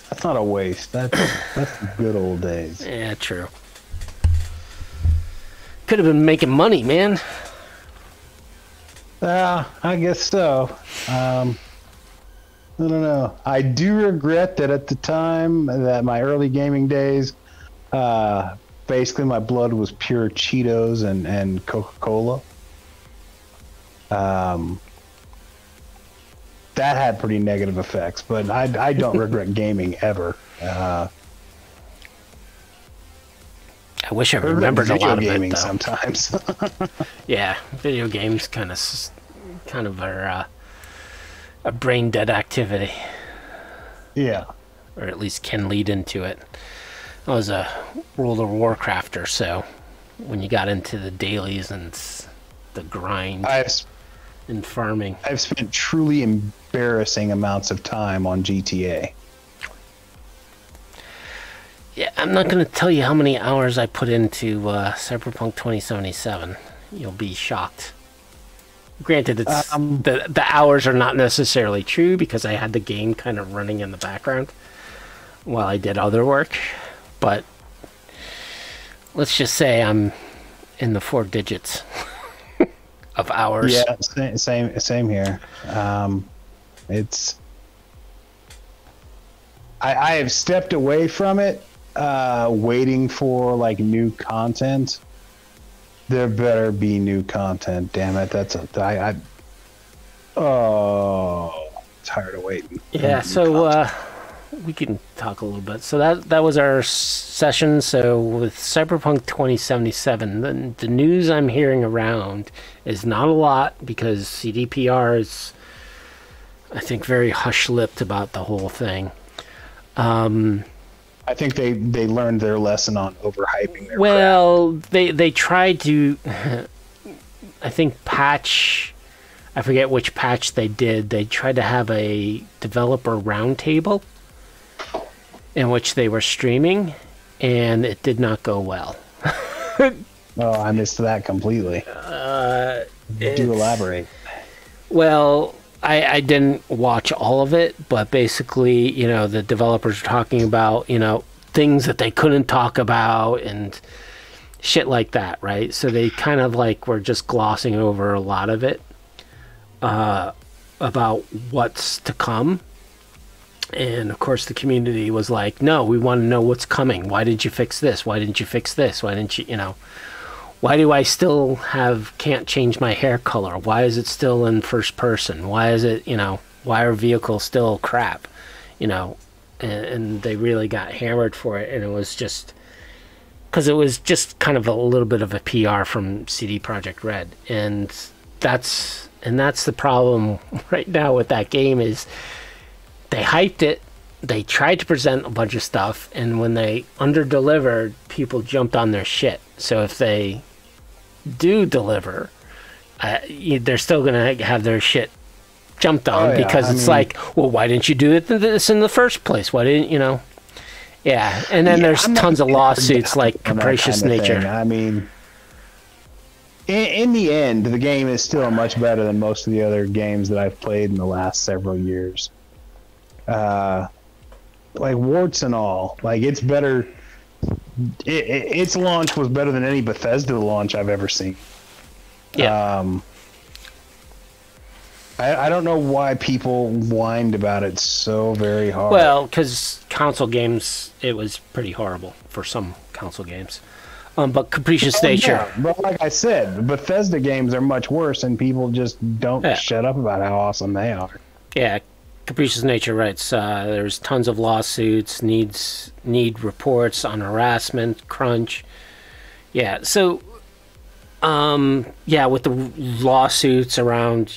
That's not a waste. That's the good old days. Yeah, true. Could have been making money, man. I guess so. I don't know. I do regret that at the time, that my early gaming days, basically my blood was pure Cheetos and Coca-Cola. That had pretty negative effects, but I don't regret gaming ever. I wish I remembered a lot of it, though. Sometimes. Yeah, video games kind of are a brain dead activity. Yeah. Or at least can lead into it. I was a World of Warcrafter, so when you got into the dailies and the grind and farming. I've spent truly embarrassing amounts of time on GTA. Yeah, I'm not going to tell you how many hours I put into Cyberpunk 2077. You'll be shocked. Granted, it's the hours are not necessarily true because I had the game kind of running in the background while I did other work. But let's just say I'm in the 4 digits of hours. Yeah, same here. It's I have stepped away from it, waiting for like new content. There better be new content. Damn it! Tired of waiting. Yeah. So we can talk a little bit. So that was our session. So with Cyberpunk 2077, the news I'm hearing around is not a lot because CDPR is, I think, very hush-lipped about the whole thing. I think they learned their lesson on overhyping their crap. They tried to, I think I forget which patch they did. They tried to have a developer roundtable in which they were streaming, and it did not go well. Oh, I missed that completely. Do elaborate. Well, I didn't watch all of it, but basically, the developers were talking about, things that they couldn't talk about and shit like that, right? So they kind of were just glossing over a lot of it about what's to come. And of course the community was like, no, we want to know what's coming. Why did you fix this? Why didn't you fix this? Why didn't you, why do I still can't change my hair color? Why is it still in first person? Why is it, why are vehicles still crap? and they really got hammered for it, and it was just because it was just kind of a little bit of a PR from CD Projekt Red, and that's the problem right now with that game is they hyped it, they tried to present a bunch of stuff, and when they under-delivered, people jumped on their shit. So if they do deliver, they're still going to have their shit jumped on because it's like, well, why didn't you do this in the first place? Why didn't, Yeah, and then there's tons of lawsuits like Capricious Nature. I mean, in the end, the game is still much better than most of the other games that I've played in the last several years. Like warts and all, like it's better. Its launch was better than any Bethesda launch I've ever seen. Yeah. I don't know why people whined about it so very hard. Well, because console games, it was pretty horrible for some console games. But Capricious Nature. Yeah, but like I said, Bethesda games are much worse, and people just don't shut up about how awesome they are. Yeah, Capricious Nature writes, there's tons of lawsuits, need reports on harassment, crunch. Yeah, so, with the lawsuits around,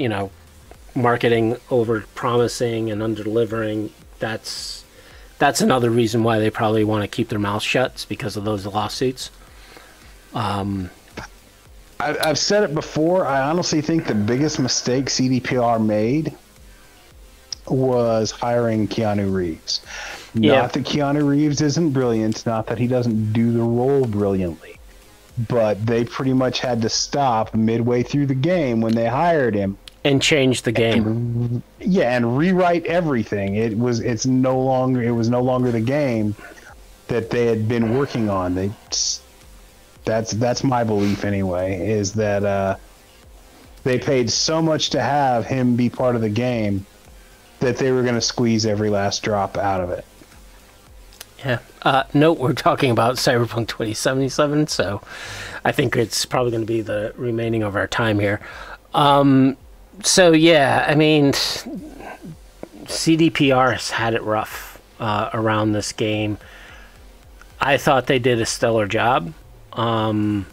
marketing over promising and under delivering, that's another reason why they probably want to keep their mouths shut. It's because of those lawsuits. I've said it before. I honestly think the biggest mistake CDPR made was hiring Keanu Reeves. Not that Keanu Reeves isn't brilliant, not that he doesn't do the role brilliantly, but they pretty much had to stop midway through the game when they hired him and change the game. And rewrite everything. It was no longer the game that they had been working on. That's my belief anyway, is that they paid so much to have him be part of the game that they were going to squeeze every last drop out of it. Yeah. Note we're talking about Cyberpunk 2077, so I think it's probably going to be the remaining of our time here. So yeah, I mean, CDPR has had it rough around this game. I thought they did a stellar job. I'm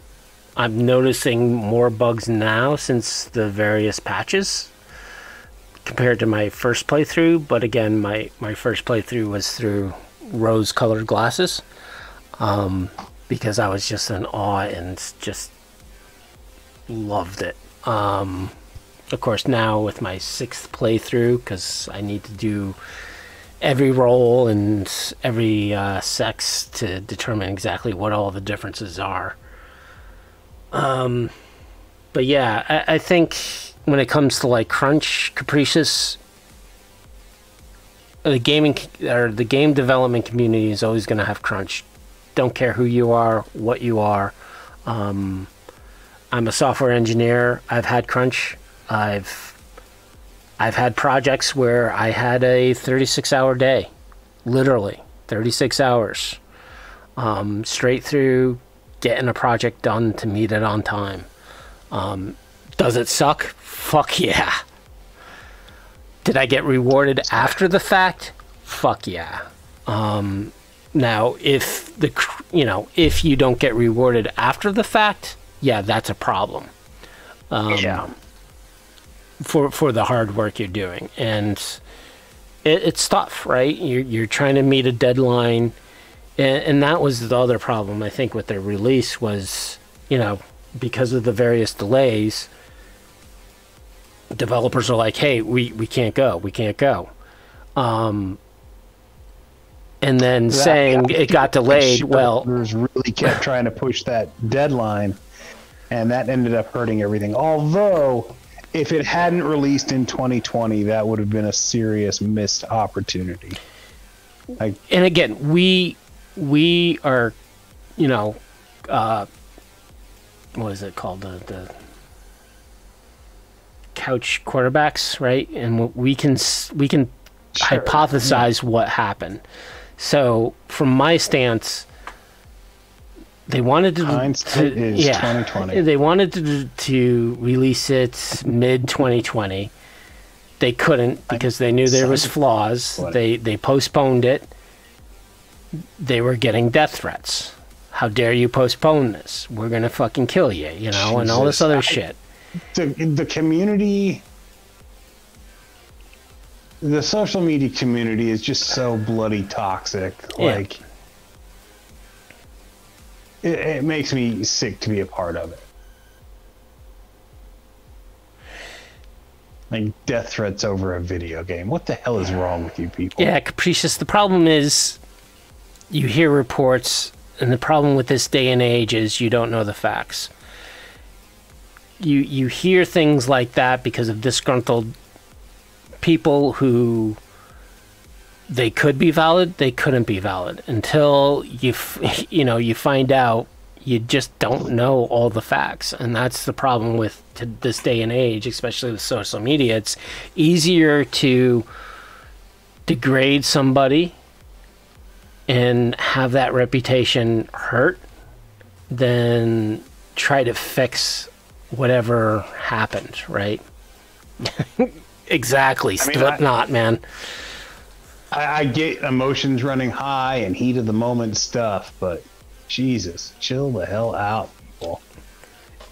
noticing more bugs now since the various patches compared to my first playthrough, but again, my first playthrough was through rose-colored glasses because I was just in awe and just loved it. Of course, now with my 6th playthrough, because I need to do every role and every sex to determine exactly what all the differences are. But yeah, I think when it comes to like crunch, capricious, the game development community is always going to have crunch. Don't care who you are, what you are. I'm a software engineer. I've had crunch. I've had projects where I had a 36-hour day, literally 36 hours, straight through getting a project done to meet it on time. Does it suck? Fuck yeah. Did I get rewarded after the fact? Fuck yeah. Now, if you don't get rewarded after the fact, yeah, that's a problem. For the hard work you're doing, and it's tough, right? You're trying to meet a deadline, and that was the other problem I think with their release was, because of the various delays, developers are like, hey, we can't go, and then saying it got delayed. Well, really kept trying to push that deadline, and that ended up hurting everything. Although, if it hadn't released in 2020, that would have been a serious missed opportunity. And again, we are, what is it called? The couch quarterbacks, right? And we can hypothesize what happened. So from my stance, they wanted to 2020. They wanted to release it mid 2020. They couldn't because they knew there was flaws. They postponed it, they were getting death threats. How dare you postpone this? We're gonna fucking kill you, you know, and all this other shit. The community, the social media community is just so bloody toxic. Yeah. Like, it makes me sick to be a part of it. Like, death threats over a video game. What the hell is wrong with you people? Yeah, Capricious, the problem is you hear reports, and the problem with this day and age is you don't know the facts. You hear things like that because of disgruntled people who they could be valid, they couldn't be valid. Until you find out, you just don't know all the facts. And that's the problem with this day and age, especially with social media. It's easier to degrade somebody and have that reputation hurt than try to fix whatever happened, right? Exactly. Slipknot, man. I get emotions running high and heat of the moment stuff, but Jesus, chill the hell out, people.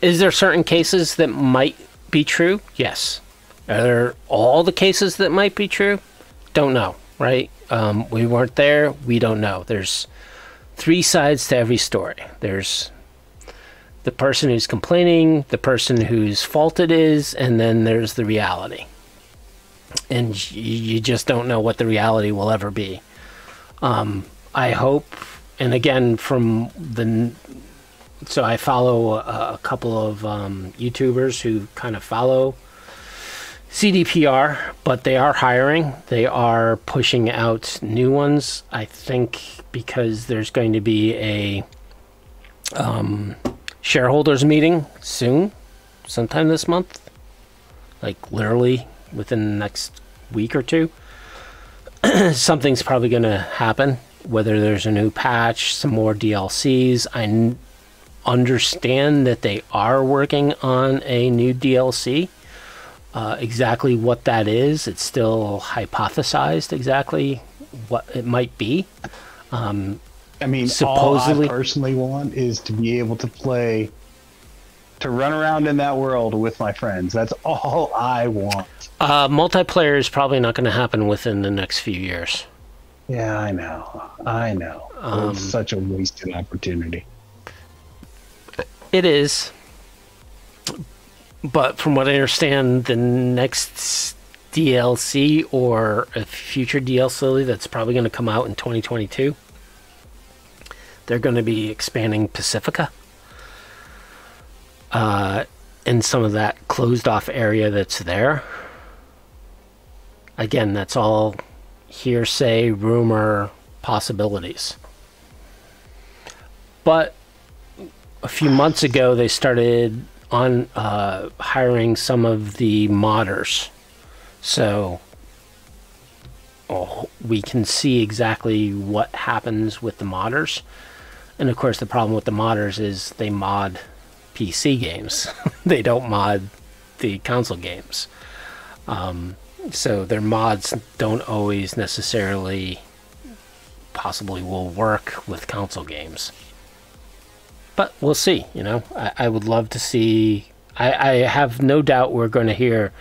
Is there certain cases that might be true? Yes. Are there all the cases that might be true? Don't know, right? We weren't there. We don't know. There's 3 sides to every story. There's the person who's complaining, the person whose fault it is, and then there's the reality. And you just don't know what the reality will ever be. I hope, and again, so I follow a couple of YouTubers who kind of follow CDPR, but they are hiring. They are pushing out new ones, I think, because there's going to be a shareholders meeting soon, sometime this month, like literally within the next week or two. Something's probably going to happen, whether there's a new patch, some more DLCs. I understand that they are working on a new DLC. Exactly what that is, it's still hypothesized exactly what it might be. I mean, supposedly, all I personally want is to be able to run around in that world with my friends. That's all I want. Multiplayer is probably not going to happen within the next few years. Yeah, I know. It's such a wasted opportunity. It is. But from what I understand, the next DLC or a future DLC that's probably going to come out in 2022, they're going to be expanding Pacifica. In some of that closed off area that's there. Again, that's all hearsay, rumor, possibilities. But a few months ago, they started on hiring some of the modders. So we can see exactly what happens with the modders. And of course, the problem with the modders is they mod PC games. They don't mod the console games. So their mods don't always necessarily possibly will work with console games. But we'll see, you know. I would love to see. I have no doubt we're going to hear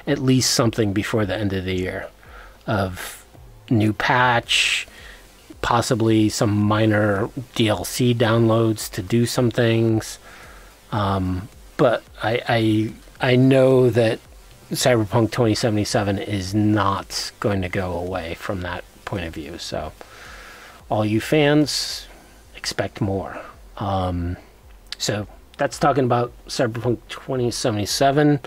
at least something before the end of the year of new patch, possibly some minor DLC downloads to do some things. But I know that Cyberpunk 2077 is not going to go away from that point of view. So all you fans, expect more. So that's talking about Cyberpunk 2077.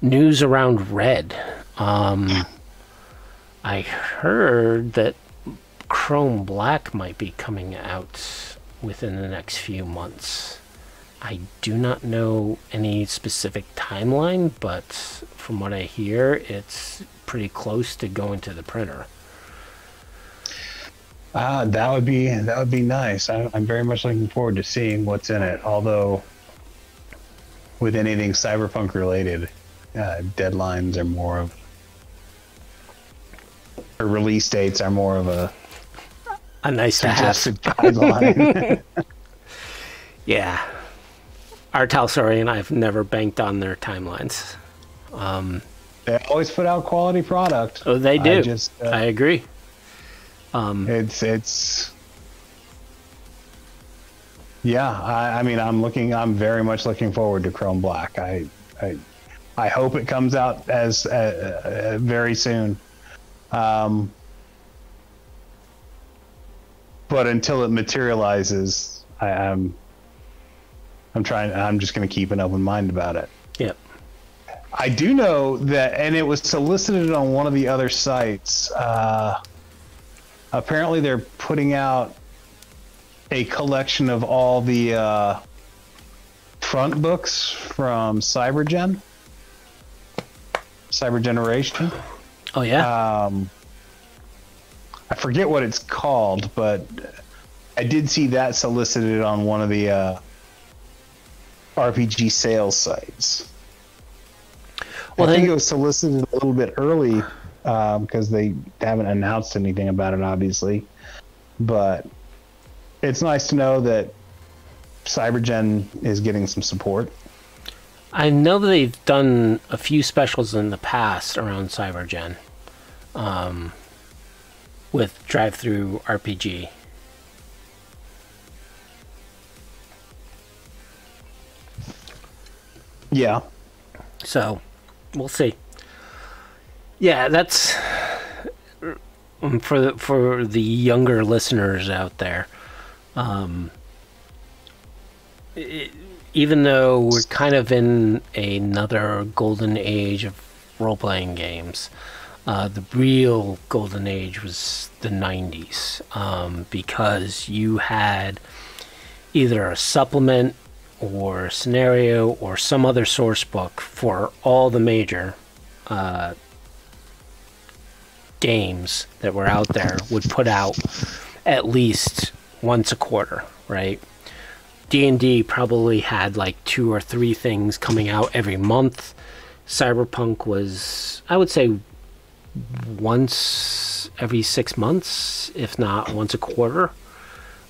News around Red. I heard that Chrome Black might be coming out within the next few months. I do not know any specific timeline, but from what I hear, it's pretty close to going to the printer. That would be nice. I'm very much looking forward to seeing what's in it. Although, with anything cyberpunk related, deadlines are more of, or release dates are more of a nice to have guideline. Yeah. Our Talsorian, I've never banked on their timelines. They always put out quality product. Oh, they do. I agree. It's yeah. I mean, I'm very much looking forward to Chrome Black. I hope it comes out as very soon. But until it materializes, I'm just going to keep an open mind about it. Yep. I do know that, and it was solicited on one of the other sites. Apparently, they're putting out a collection of all the front books from Cyber Generation. Oh yeah. I forget what it's called, but I did see that solicited on one of the RPG sales sites. Well, I think it was solicited a little bit early because they haven't announced anything about it, obviously. But it's nice to know that CyberGen is getting some support. I know they've done a few specials in the past around CyberGen with Drive-Thru RPG. Yeah. So, we'll see. Yeah, that's for the younger listeners out there. Even though we're kind of in another golden age of role-playing games, the real golden age was the 90s, because you had either a supplement or a scenario or some other source book for all the major games that were out there would put out at least once a quarter, right? D&D probably had like 2 or 3 things coming out every month. Cyberpunk was, I would say, once every 6 months, if not once a quarter.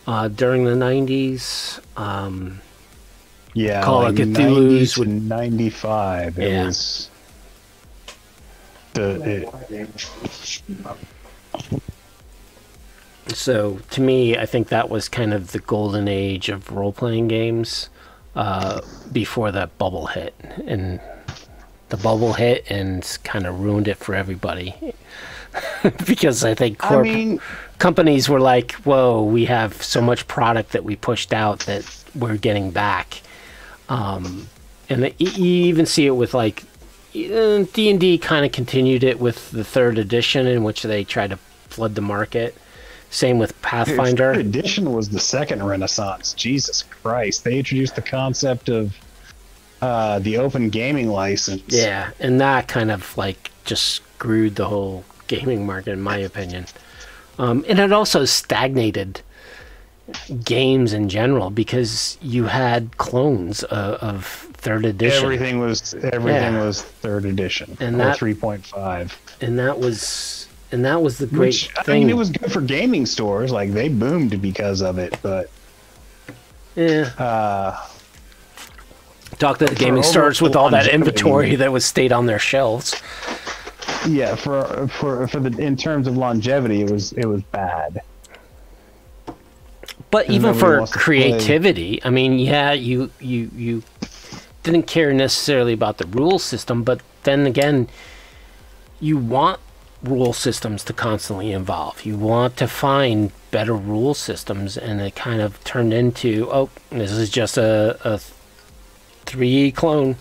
During the 90s, yeah, Call like of Cthulhu's would 95. It was So to me, I think that was kind of the golden age of role-playing games before that bubble hit, and the bubble hit and kind of ruined it for everybody. Because I think companies were like, "Whoa, we have so much product that we pushed out that we're getting back," and you even see it with like D&D. Kind of continued it with the 3rd edition, in which they tried to flood the market. Same with Pathfinder. Dude, 3rd edition was the second renaissance. Jesus Christ. They introduced the concept of the open gaming license. Yeah, and that kind of like just screwed the whole gaming market, in my opinion. And it also stagnated games in general, because you had clones of 3rd edition. Everything was 3rd edition, and or 3.5. And that was the great thing. I mean, it was good for gaming stores. Like, they boomed because of it, but talk to the gaming stores with all that inventory that was stayed on their shelves. Yeah, in terms of longevity, it was bad. But even for creativity, I mean, yeah, you didn't care necessarily about the rule system, but then again, you want rule systems to constantly evolve. You want to find better rule systems, and it kind of turned into, oh, this is just a 3E clone,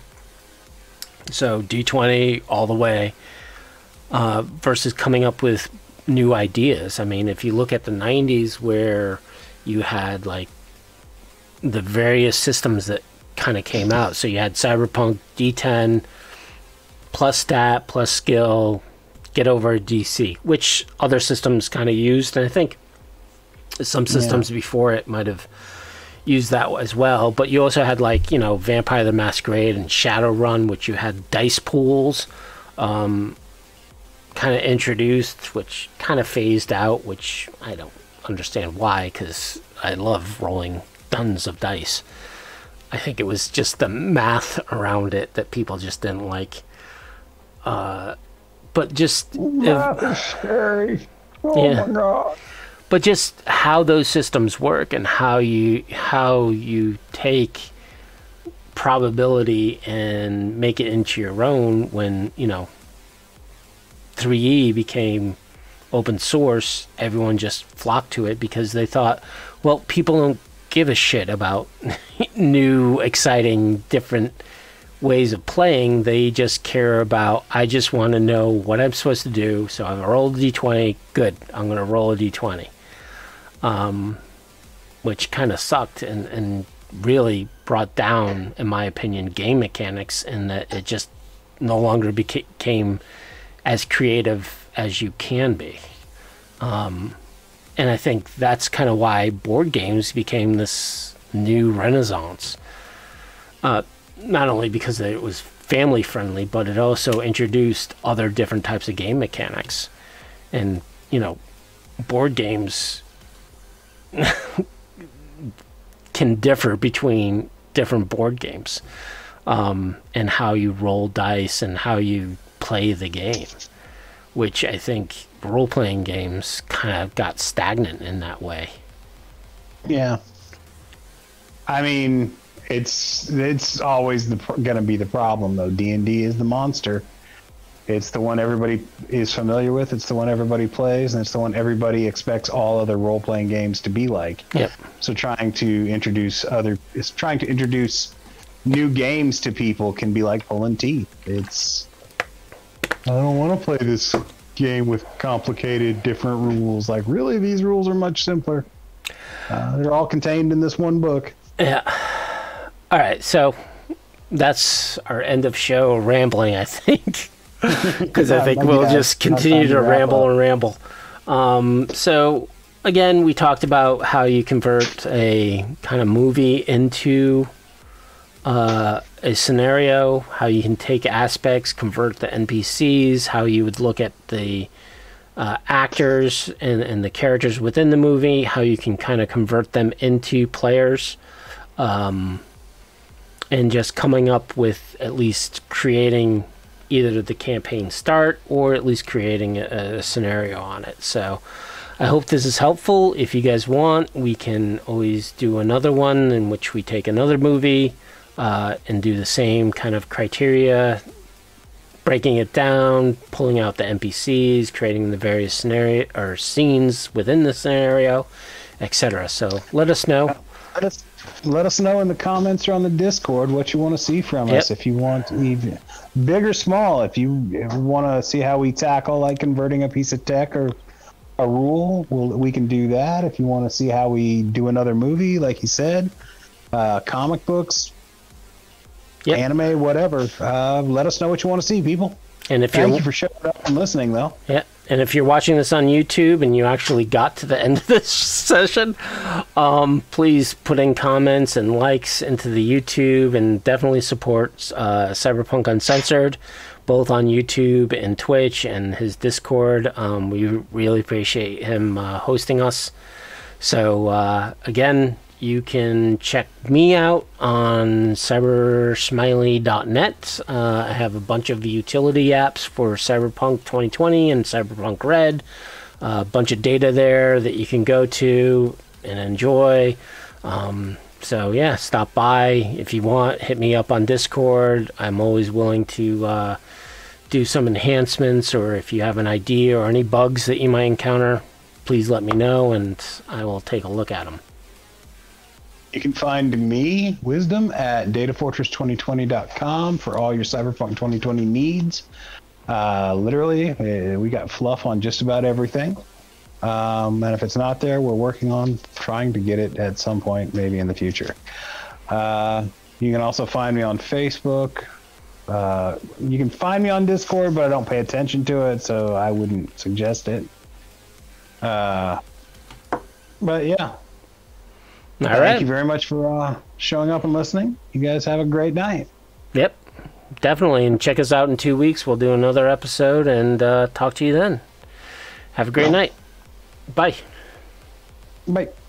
so D20 all the way, versus coming up with new ideas. I mean, if you look at the 90s, where you had like the various systems that kind of came out, so you had Cyberpunk D10 plus stat plus skill, get over DC, which other systems kind of used, and I think some systems before it might have used that as well. But you also had, like, Vampire the Masquerade and Shadowrun, which you had dice pools kind of introduced, which kind of phased out, which I don't understand why, because I love rolling tons of dice. I think it was just the math around it that people just didn't like. But just Math is scary. Oh my god. But just how those systems work and how you take probability and make it into your own. When 3E became open source, everyone just flocked to it because they thought, well, people don't give a shit about new, exciting, different ways of playing. They just care about, I just want to know what I'm supposed to do. So I've rolled a d20. Good. I'm going to roll a d20. Which kind of sucked and really brought down, in my opinion, game mechanics, in that it just no longer became as creative as you can be. And I think that's kind of why board games became this new renaissance. Not only because it was family friendly, but it also introduced other different types of game mechanics. And, board games can differ between different board games, and how you roll dice and how you play the game, which I think role-playing games kind of got stagnant in that way. Yeah. I mean, it's always going to be the problem, though. D&D is the monster. It's the one everybody is familiar with. It's the one everybody plays, and it's the one everybody expects all other role-playing games to be like. Yep. So trying to introduce new games to people can be like pulling teeth. I don't want to play this game with complicated, different rules. Like, really, these rules are much simpler. They're all contained in this one book. Yeah. All right, so that's our end of show rambling, I think. Because I think we'll just continue to ramble. So, again, we talked about how you convert a kind of movie into a scenario, how you can take aspects, convert the NPCs, how you would look at the actors and the characters within the movie, how you can kind of convert them into players, and just coming up with at least creating either the campaign start or at least creating a scenario on it. So I hope this is helpful. If you guys want, we can always do another one in which we take another movie and do the same kind of criteria, breaking it down, pulling out the NPCs, creating the various scenario or scenes within the scenario, etc. So let us know. Let us know in the comments or on the Discord what you want to see from us. If you want even big or small, if you want to see how we tackle like converting a piece of tech or a rule, we can do that. If you want to see how we do another movie, like you said, comic books, anime, whatever, let us know what you want to see, people. And if thank you for showing up and listening, though. Yeah. And if you're watching this on YouTube and you actually got to the end of this session, please put in comments and likes into the YouTube, and definitely support Cyberpunk Uncensored, both on YouTube and Twitch and his Discord. We really appreciate him hosting us. So, again, you can check me out on cybersmily.net. I have a bunch of utility apps for Cyberpunk 2020 and Cyberpunk Red. A bunch of data there that you can go to and enjoy. So yeah, stop by if you want. Hit me up on Discord. I'm always willing to do some enhancements, or if you have an idea or any bugs that you might encounter, please let me know and I will take a look at them. You can find me, Wisdom, at Datafortress2020.com for all your Cyberpunk 2020 needs. Literally, we got fluff on just about everything. And if it's not there, we're working on trying to get it at some point, maybe in the future. You can also find me on Facebook. You can find me on Discord, but I don't pay attention to it, so I wouldn't suggest it. But yeah. Thank you very much for showing up and listening. You guys have a great night. Yep, definitely. And check us out in 2 weeks. We'll do another episode and talk to you then. Have a great night. Bye. Bye.